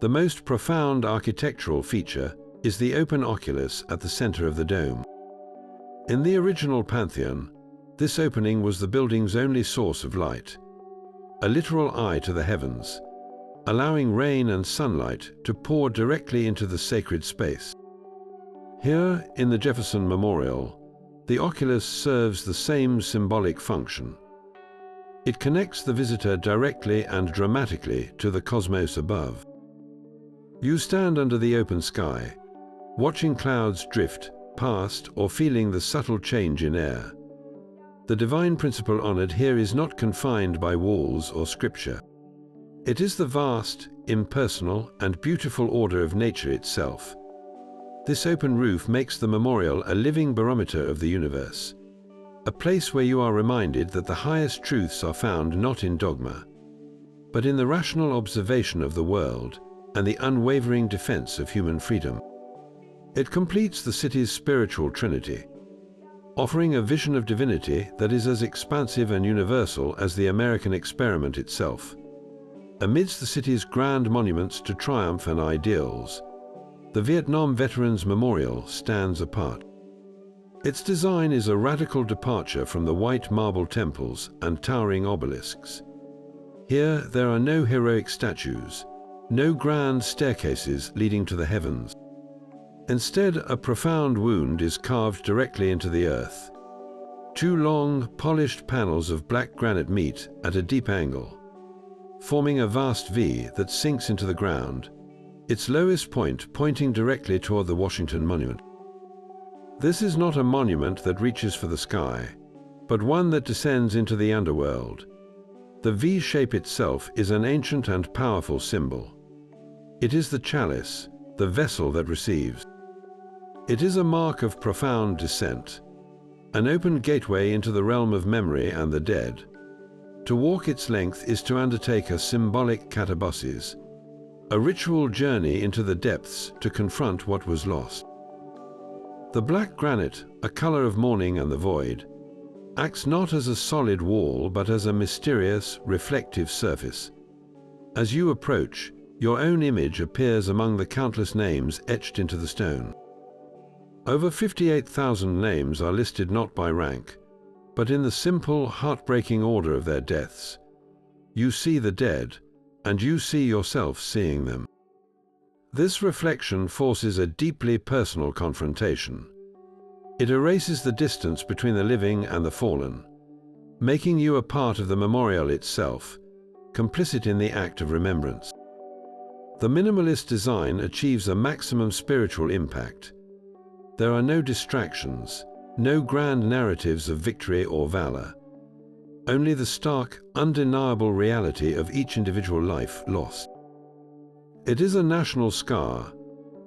The most profound architectural feature is the open oculus at the center of the dome. In the original Pantheon, this opening was the building's only source of light, a literal eye to the heavens, allowing rain and sunlight to pour directly into the sacred space. Here, in the Jefferson Memorial, the oculus serves the same symbolic function. It connects the visitor directly and dramatically to the cosmos above. You stand under the open sky, watching clouds drift past or feeling the subtle change in air. The divine principle honored here is not confined by walls or scripture. It is the vast, impersonal, and beautiful order of nature itself. This open roof makes the memorial a living barometer of the universe, a place where you are reminded that the highest truths are found not in dogma, but in the rational observation of the world and the unwavering defense of human freedom. It completes the city's spiritual trinity, offering a vision of divinity that is as expansive and universal as the American experiment itself. Amidst the city's grand monuments to triumph and ideals, the Vietnam Veterans Memorial stands apart. Its design is a radical departure from the white marble temples and towering obelisks. Here, there are no heroic statues, no grand staircases leading to the heavens. Instead, a profound wound is carved directly into the earth. Two long, polished panels of black granite meet at a deep angle, forming a vast V that sinks into the ground, its lowest point pointing directly toward the Washington Monument. This is not a monument that reaches for the sky, but one that descends into the underworld. The V shape itself is an ancient and powerful symbol. It is the chalice, the vessel that receives. It is a mark of profound descent, an open gateway into the realm of memory and the dead. To walk its length is to undertake a symbolic katabasis, a ritual journey into the depths to confront what was lost. The black granite, a color of mourning and the void, acts not as a solid wall but as a mysterious, reflective surface. As you approach, your own image appears among the countless names etched into the stone. Over 58,000 names are listed not by rank, but in the simple, heartbreaking order of their deaths. You see the dead, and you see yourself seeing them. This reflection forces a deeply personal confrontation. It erases the distance between the living and the fallen, making you a part of the memorial itself, complicit in the act of remembrance. The minimalist design achieves a maximum spiritual impact. There are no distractions, no grand narratives of victory or valor, only the stark, undeniable reality of each individual life lost. It is a national scar,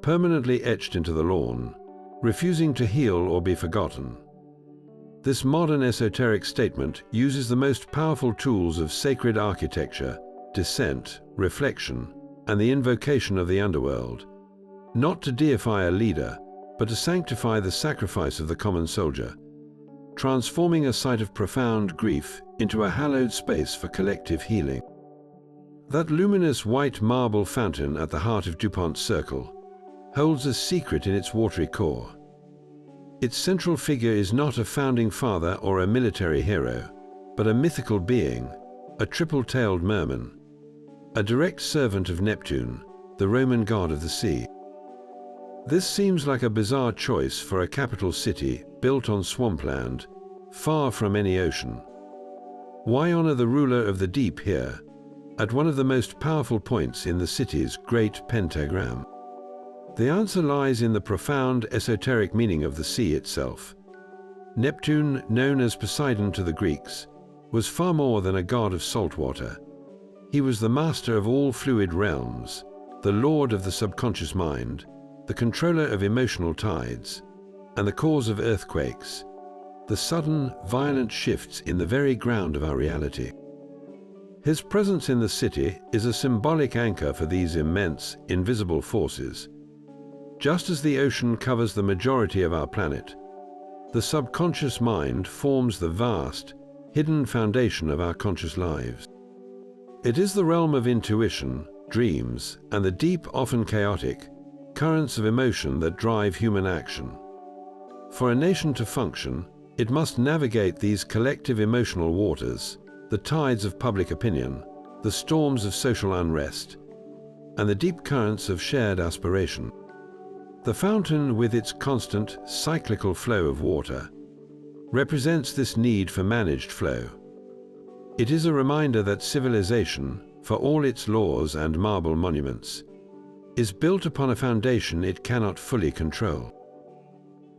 permanently etched into the lawn, refusing to heal or be forgotten. This modern esoteric statement uses the most powerful tools of sacred architecture, descent, reflection, and the invocation of the underworld, not to deify a leader, but to sanctify the sacrifice of the common soldier, transforming a site of profound grief into a hallowed space for collective healing. That luminous white marble fountain at the heart of DuPont Circle holds a secret in its watery core. Its central figure is not a founding father or a military hero, but a mythical being, a triple-tailed merman, a direct servant of Neptune, the Roman god of the sea. This seems like a bizarre choice for a capital city built on swampland, far from any ocean. Why honor the ruler of the deep here, at one of the most powerful points in the city's great pentagram? The answer lies in the profound esoteric meaning of the sea itself. Neptune, known as Poseidon to the Greeks, was far more than a god of salt water. He was the master of all fluid realms, the lord of the subconscious mind, the controller of emotional tides, and the cause of earthquakes, the sudden, violent shifts in the very ground of our reality. His presence in the city is a symbolic anchor for these immense, invisible forces. Just as the ocean covers the majority of our planet, the subconscious mind forms the vast, hidden foundation of our conscious lives. It is the realm of intuition, dreams, and the deep, often chaotic, currents of emotion that drive human action. For a nation to function, it must navigate these collective emotional waters, the tides of public opinion, the storms of social unrest, and the deep currents of shared aspiration. The fountain, with its constant, cyclical flow of water, represents this need for managed flow. It is a reminder that civilization, for all its laws and marble monuments, is built upon a foundation it cannot fully control.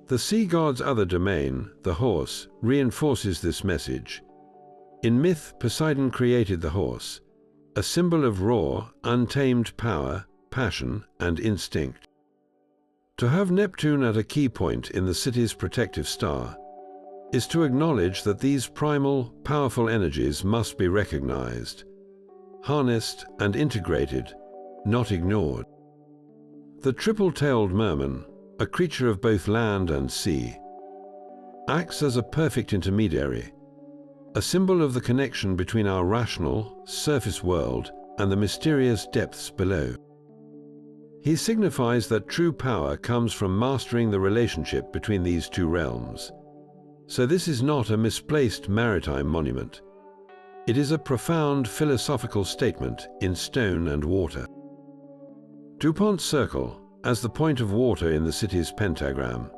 The sea god's other domain, the horse, reinforces this message. In myth, Poseidon created the horse, a symbol of raw, untamed power, passion, and instinct. To have Neptune at a key point in the city's protective star is to acknowledge that these primal, powerful energies must be recognized, harnessed, and integrated, not ignored. The triple-tailed merman, a creature of both land and sea, acts as a perfect intermediary, a symbol of the connection between our rational, surface world and the mysterious depths below. He signifies that true power comes from mastering the relationship between these two realms. So this is not a misplaced maritime monument. It is a profound philosophical statement in stone and water. DuPont Circle, as the point of water in the city's pentagram,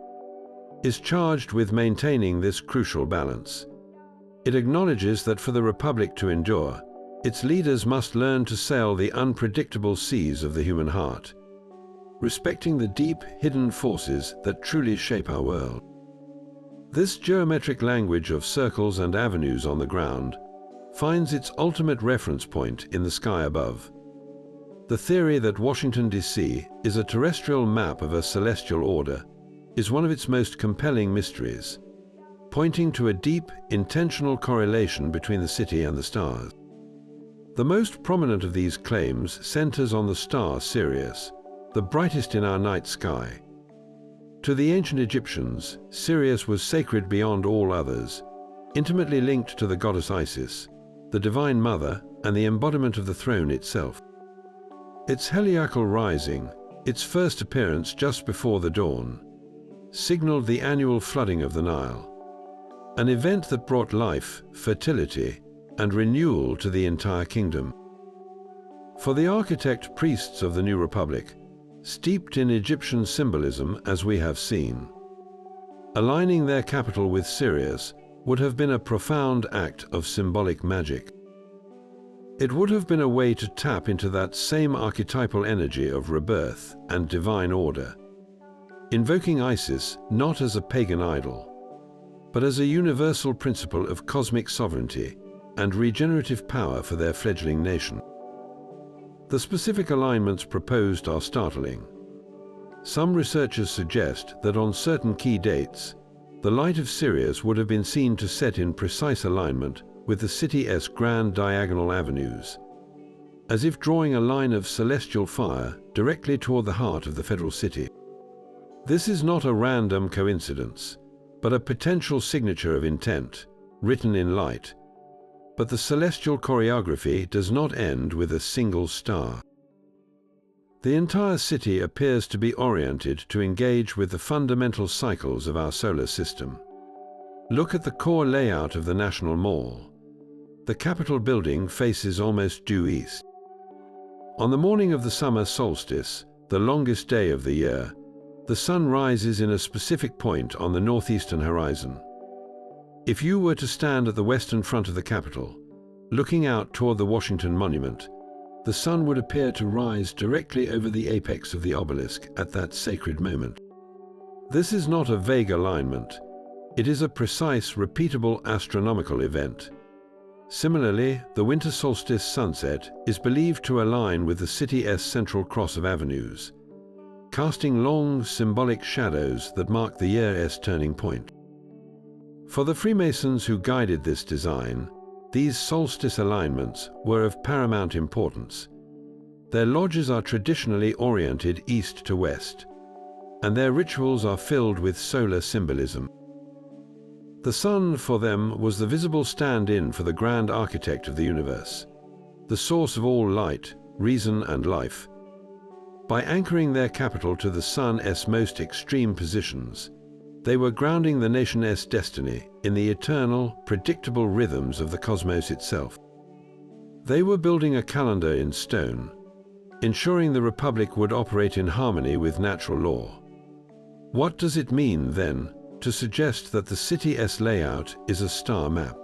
is charged with maintaining this crucial balance. It acknowledges that for the Republic to endure, its leaders must learn to sail the unpredictable seas of the human heart, respecting the deep, hidden forces that truly shape our world. This geometric language of circles and avenues on the ground finds its ultimate reference point in the sky above. The theory that Washington D.C. is a terrestrial map of a celestial order is one of its most compelling mysteries, pointing to a deep, intentional correlation between the city and the stars. The most prominent of these claims centers on the star Sirius, the brightest in our night sky. To the ancient Egyptians, Sirius was sacred beyond all others, intimately linked to the goddess Isis, the Divine Mother, and the embodiment of the throne itself. Its heliacal rising, its first appearance just before the dawn, signaled the annual flooding of the Nile, an event that brought life, fertility, and renewal to the entire kingdom. For the architect priests of the New Republic, steeped in Egyptian symbolism as we have seen, aligning their capital with Sirius would have been a profound act of symbolic magic. It would have been a way to tap into that same archetypal energy of rebirth and divine order, invoking Isis not as a pagan idol, but as a universal principle of cosmic sovereignty and regenerative power for their fledgling nation. The specific alignments proposed are startling. Some researchers suggest that on certain key dates, the light of Sirius would have been seen to set in precise alignment with the city's grand diagonal avenues, as if drawing a line of celestial fire directly toward the heart of the federal city. This is not a random coincidence, but a potential signature of intent, written in light. But the celestial choreography does not end with a single star. The entire city appears to be oriented to engage with the fundamental cycles of our solar system. Look at the core layout of the National Mall. The Capitol building faces almost due east. On the morning of the summer solstice, the longest day of the year, the sun rises in a specific point on the northeastern horizon. If you were to stand at the western front of the Capitol, looking out toward the Washington Monument, the sun would appear to rise directly over the apex of the obelisk at that sacred moment. This is not a vague alignment. It is a precise, repeatable astronomical event. Similarly, the winter solstice sunset is believed to align with the city's central cross of avenues, casting long, symbolic shadows that mark the year's turning point. For the Freemasons who guided this design, these solstice alignments were of paramount importance. Their lodges are traditionally oriented east to west, and their rituals are filled with solar symbolism. The sun, for them, was the visible stand-in for the grand architect of the universe, the source of all light, reason, and life. By anchoring their capital to the sun's most extreme positions, they were grounding the nation's destiny in the eternal, predictable rhythms of the cosmos itself. They were building a calendar in stone, ensuring the Republic would operate in harmony with natural law. What does it mean, then, to suggest that the city's layout is a star map?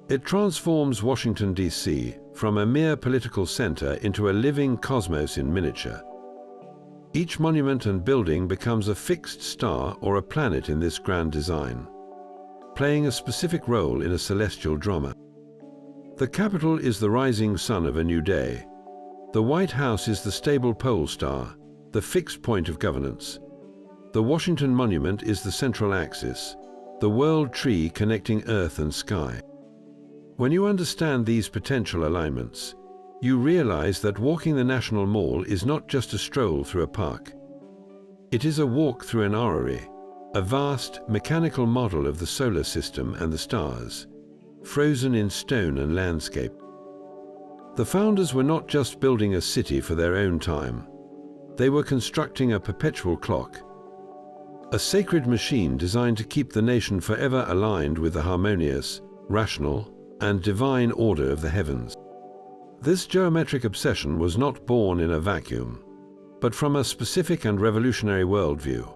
It transforms Washington, D.C. from a mere political center into a living cosmos in miniature. Each monument and building becomes a fixed star or a planet in this grand design, playing a specific role in a celestial drama. The Capitol is the rising sun of a new day. The White House is the stable pole star, the fixed point of governance. The Washington Monument is the central axis, the world tree connecting earth and sky. When you understand these potential alignments, you realize that walking the National Mall is not just a stroll through a park. It is a walk through an orrery, a vast, mechanical model of the solar system and the stars, frozen in stone and landscape. The founders were not just building a city for their own time. They were constructing a perpetual clock, a sacred machine designed to keep the nation forever aligned with the harmonious, rational, and divine order of the heavens. This geometric obsession was not born in a vacuum, but from a specific and revolutionary worldview.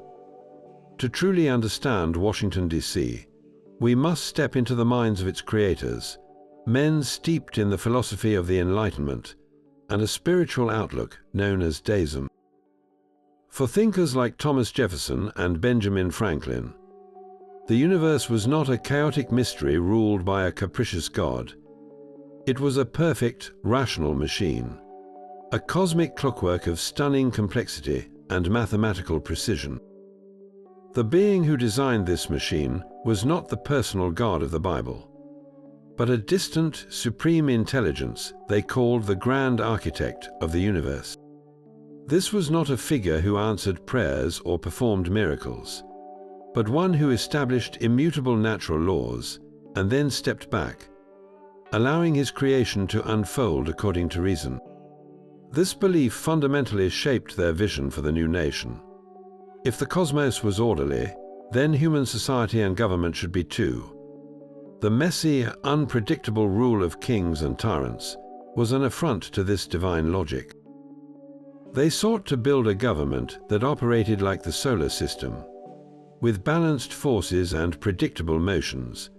To truly understand Washington, D.C., we must step into the minds of its creators, men steeped in the philosophy of the Enlightenment and a spiritual outlook known as deism. For thinkers like Thomas Jefferson and Benjamin Franklin, the universe was not a chaotic mystery ruled by a capricious God. It was a perfect, rational machine, a cosmic clockwork of stunning complexity and mathematical precision. The being who designed this machine was not the personal God of the Bible, but a distant, supreme intelligence they called the Grand Architect of the universe. This was not a figure who answered prayers or performed miracles, but one who established immutable natural laws and then stepped back, allowing his creation to unfold according to reason. This belief fundamentally shaped their vision for the new nation. If the cosmos was orderly, then human society and government should be too. The messy, unpredictable rule of kings and tyrants was an affront to this divine logic. They sought to build a government that operated like the solar system, with balanced forces and predictable motions,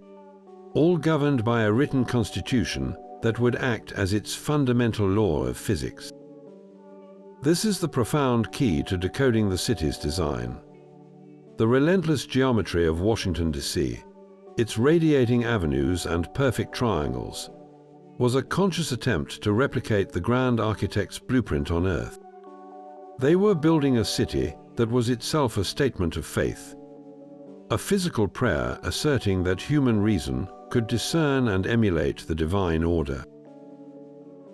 all governed by a written constitution that would act as its fundamental law of physics. This is the profound key to decoding the city's design. The relentless geometry of Washington, D.C., its radiating avenues and perfect triangles, was a conscious attempt to replicate the Grand Architect's blueprint on Earth. They were building a city that was itself a statement of faith, a physical prayer asserting that human reason could discern and emulate the divine order.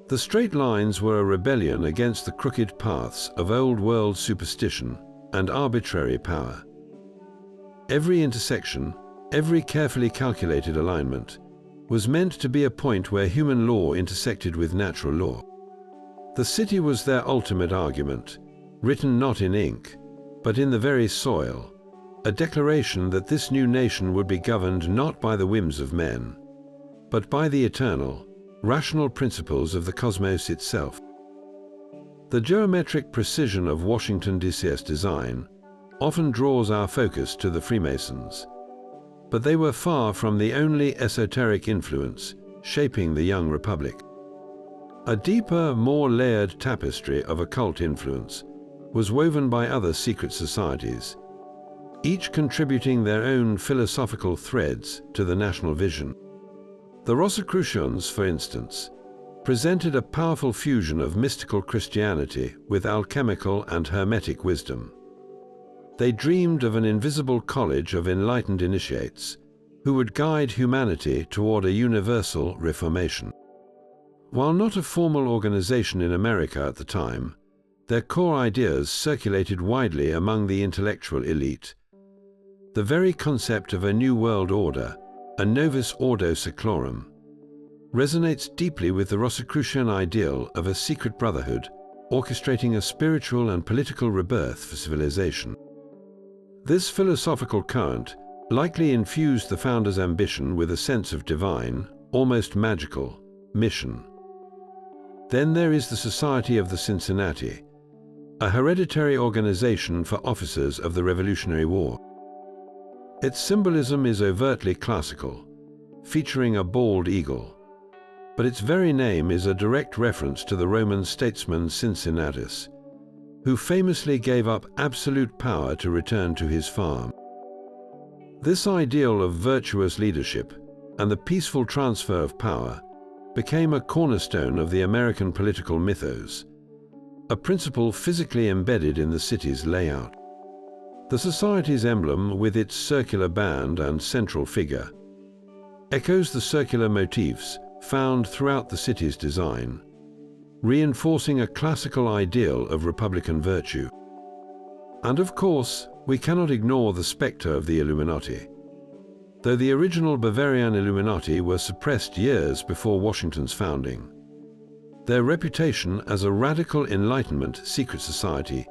The straight lines were a rebellion against the crooked paths of old-world superstition and arbitrary power. Every intersection, every carefully calculated alignment, was meant to be a point where human law intersected with natural law. The city was their ultimate argument, written not in ink, but in the very soil, a declaration that this new nation would be governed not by the whims of men, but by the eternal, rational principles of the cosmos itself. The geometric precision of Washington, D.C.'s design often draws our focus to the Freemasons, but they were far from the only esoteric influence shaping the young republic. A deeper, more layered tapestry of occult influence was woven by other secret societies, each contributing their own philosophical threads to the national vision. The Rosicrucians, for instance, presented a powerful fusion of mystical Christianity with alchemical and hermetic wisdom. They dreamed of an invisible college of enlightened initiates who would guide humanity toward a universal reformation. While not a formal organization in America at the time, their core ideas circulated widely among the intellectual elite. The very concept of a new world order, a novus ordo seclorum, resonates deeply with the Rosicrucian ideal of a secret brotherhood orchestrating a spiritual and political rebirth for civilization. This philosophical current likely infused the founders' ambition with a sense of divine, almost magical, mission. Then there is the Society of the Cincinnati, a hereditary organization for officers of the Revolutionary War. Its symbolism is overtly classical, featuring a bald eagle, but its very name is a direct reference to the Roman statesman Cincinnatus, who famously gave up absolute power to return to his farm. This ideal of virtuous leadership and the peaceful transfer of power became a cornerstone of the American political mythos, a principle physically embedded in the city's layout. The society's emblem, with its circular band and central figure, echoes the circular motifs found throughout the city's design, reinforcing a classical ideal of republican virtue. And of course, we cannot ignore the specter of the Illuminati. Though the original Bavarian Illuminati were suppressed years before Washington's founding, their reputation as a radical Enlightenment secret society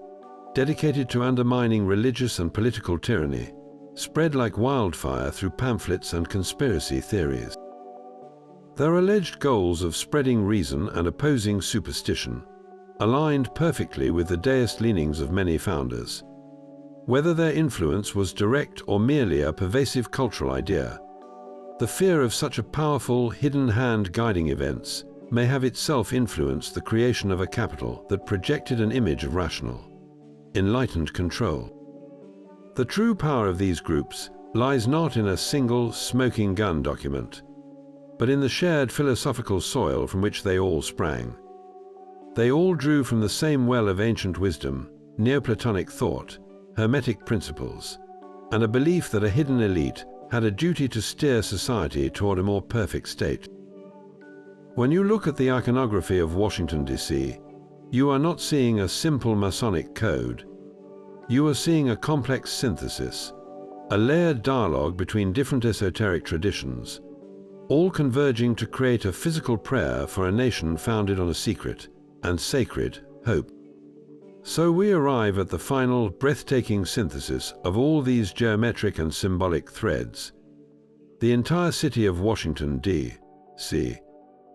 dedicated to undermining religious and political tyranny spread like wildfire through pamphlets and conspiracy theories. Their alleged goals of spreading reason and opposing superstition aligned perfectly with the deist leanings of many founders. whether their influence was direct or merely a pervasive cultural idea. The fear of such a powerful, hidden hand guiding events may have itself influenced the creation of a capital that projected an image of rational, enlightened control. The true power of these groups lies not in a single smoking gun document, but in the shared philosophical soil from which they all sprang. They all drew from the same well of ancient wisdom, Neoplatonic thought, Hermetic principles, and a belief that a hidden elite had a duty to steer society toward a more perfect state. When you look at the iconography of Washington, D.C., you are not seeing a simple Masonic code. You are seeing a complex synthesis, a layered dialogue between different esoteric traditions, all converging to create a physical prayer for a nation founded on a secret and sacred hope. So we arrive at the final, breathtaking synthesis of all these geometric and symbolic threads. The entire city of Washington, D.C.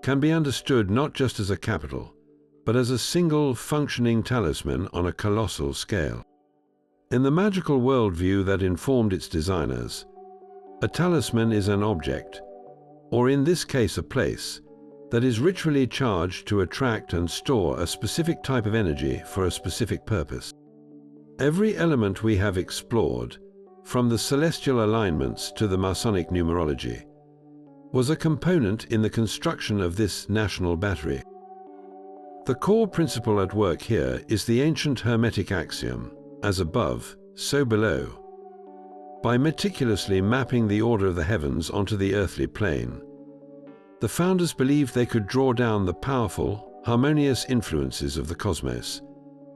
can be understood not just as a capital, but as a single functioning talisman on a colossal scale. In the magical worldview that informed its designers, a talisman is an object, or in this case a place, that is ritually charged to attract and store a specific type of energy for a specific purpose. Every element we have explored, from the celestial alignments to the Masonic numerology, was a component in the construction of this national battery. The core principle at work here is the ancient Hermetic axiom, as above, so below. By meticulously mapping the order of the heavens onto the earthly plane, the founders believed they could draw down the powerful, harmonious influences of the cosmos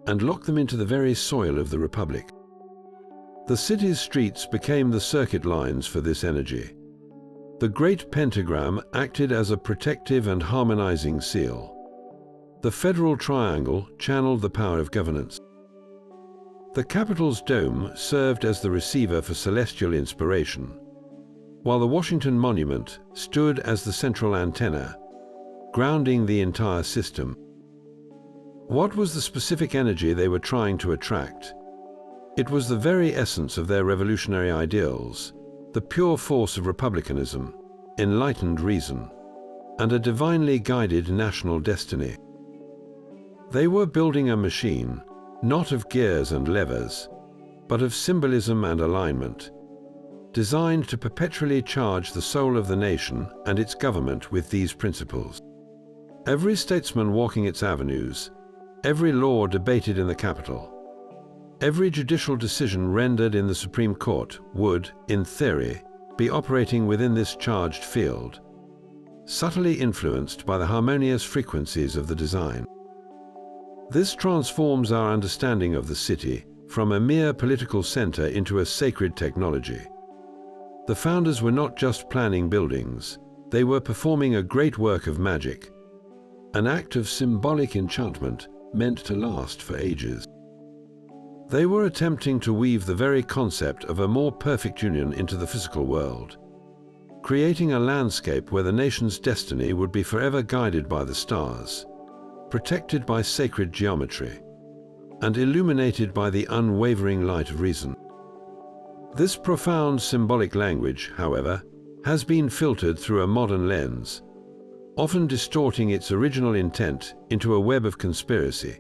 and lock them into the very soil of the Republic. The city's streets became the circuit lines for this energy. The great pentagram acted as a protective and harmonizing seal. The federal triangle channeled the power of governance. The Capitol's dome served as the receiver for celestial inspiration, while the Washington Monument stood as the central antenna, grounding the entire system. What was the specific energy they were trying to attract? It was the very essence of their revolutionary ideals, the pure force of republicanism, enlightened reason, and a divinely guided national destiny. They were building a machine, not of gears and levers, but of symbolism and alignment, designed to perpetually charge the soul of the nation and its government with these principles. Every statesman walking its avenues, every law debated in the Capitol, every judicial decision rendered in the Supreme Court would, in theory, be operating within this charged field, subtly influenced by the harmonious frequencies of the design. This transforms our understanding of the city from a mere political center into a sacred technology. The founders were not just planning buildings, they were performing a great work of magic, an act of symbolic enchantment meant to last for ages. They were attempting to weave the very concept of a more perfect union into the physical world, creating a landscape where the nation's destiny would be forever guided by the stars, protected by sacred geometry, and illuminated by the unwavering light of reason. This profound symbolic language, however, has been filtered through a modern lens, often distorting its original intent into a web of conspiracy.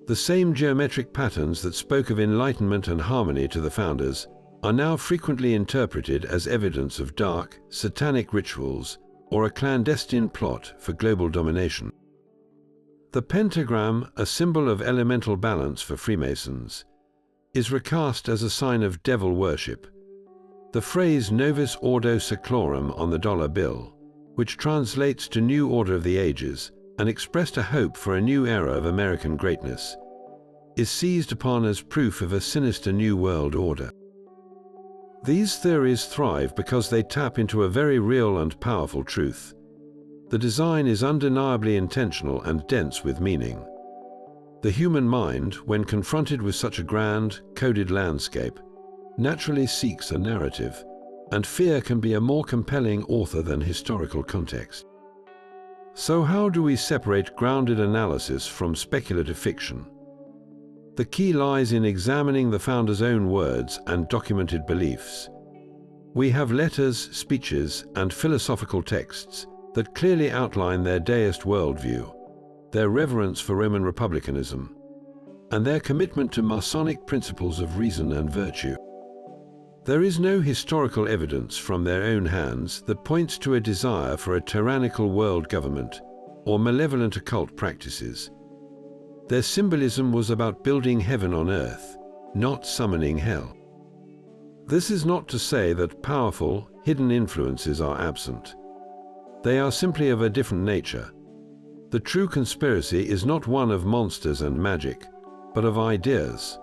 The same geometric patterns that spoke of enlightenment and harmony to the founders are now frequently interpreted as evidence of dark, satanic rituals or a clandestine plot for global domination. The pentagram, a symbol of elemental balance for Freemasons, is recast as a sign of devil worship. The phrase Novus Ordo Seclorum on the dollar bill, which translates to New Order of the Ages and expressed a hope for a new era of American greatness, is seized upon as proof of a sinister new world order. These theories thrive because they tap into a very real and powerful truth. The design is undeniably intentional and dense with meaning. The human mind, when confronted with such a grand, coded landscape, naturally seeks a narrative, and fear can be a more compelling author than historical context. So how do we separate grounded analysis from speculative fiction? The key lies in examining the founders' own words and documented beliefs. We have letters, speeches, and philosophical texts that clearly outline their deist worldview, their reverence for Roman republicanism, and their commitment to Masonic principles of reason and virtue. There is no historical evidence from their own hands that points to a desire for a tyrannical world government or malevolent occult practices. Their symbolism was about building heaven on earth, not summoning hell. This is not to say that powerful, hidden influences are absent. They are simply of a different nature. The true conspiracy is not one of monsters and magic, but of ideas,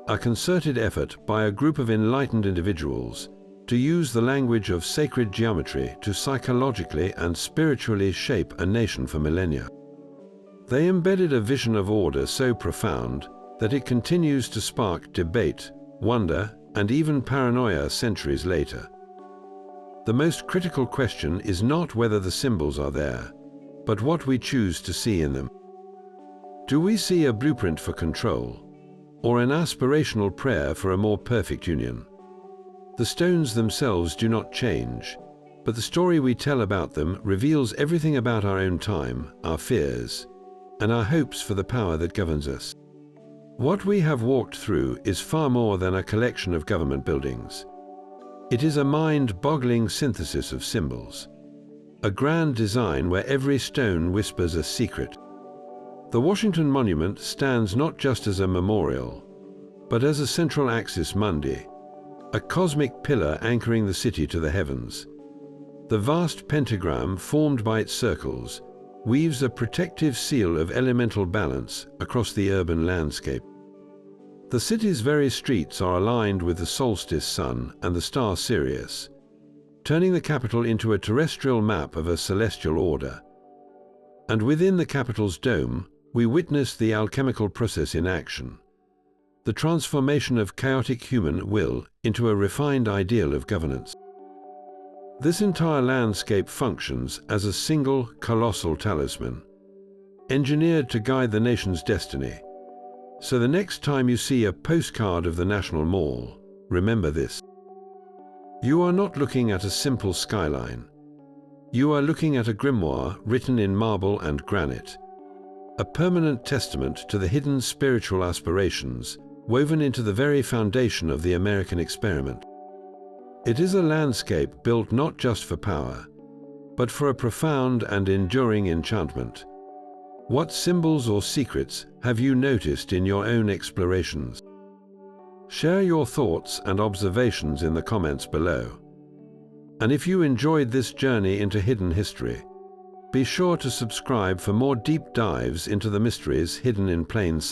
a concerted effort by a group of enlightened individuals to use the language of sacred geometry to psychologically and spiritually shape a nation for millennia. They embedded a vision of order so profound that it continues to spark debate, wonder, and even paranoia centuries later. The most critical question is not whether the symbols are there, but what we choose to see in them. Do we see a blueprint for control, or an aspirational prayer for a more perfect union? The stones themselves do not change, but the story we tell about them reveals everything about our own time, our fears, and our hopes for the power that governs us. What we have walked through is far more than a collection of government buildings. It is a mind-boggling synthesis of symbols, a grand design where every stone whispers a secret. The Washington Monument stands not just as a memorial, but as a central axis mundi, a cosmic pillar anchoring the city to the heavens. The vast pentagram formed by its circles weaves a protective seal of elemental balance across the urban landscape. The city's very streets are aligned with the solstice sun and the star Sirius, turning the capital into a terrestrial map of a celestial order. And within the capital's dome, we witness the alchemical process in action, the transformation of chaotic human will into a refined ideal of governance. This entire landscape functions as a single, colossal talisman, engineered to guide the nation's destiny. So the next time you see a postcard of the National Mall, remember this. You are not looking at a simple skyline. You are looking at a grimoire written in marble and granite, a permanent testament to the hidden spiritual aspirations woven into the very foundation of the American experiment. It is a landscape built not just for power, but for a profound and enduring enchantment. What symbols or secrets have you noticed in your own explorations? Share your thoughts and observations in the comments below. And if you enjoyed this journey into hidden history, be sure to subscribe for more deep dives into the mysteries hidden in plain sight.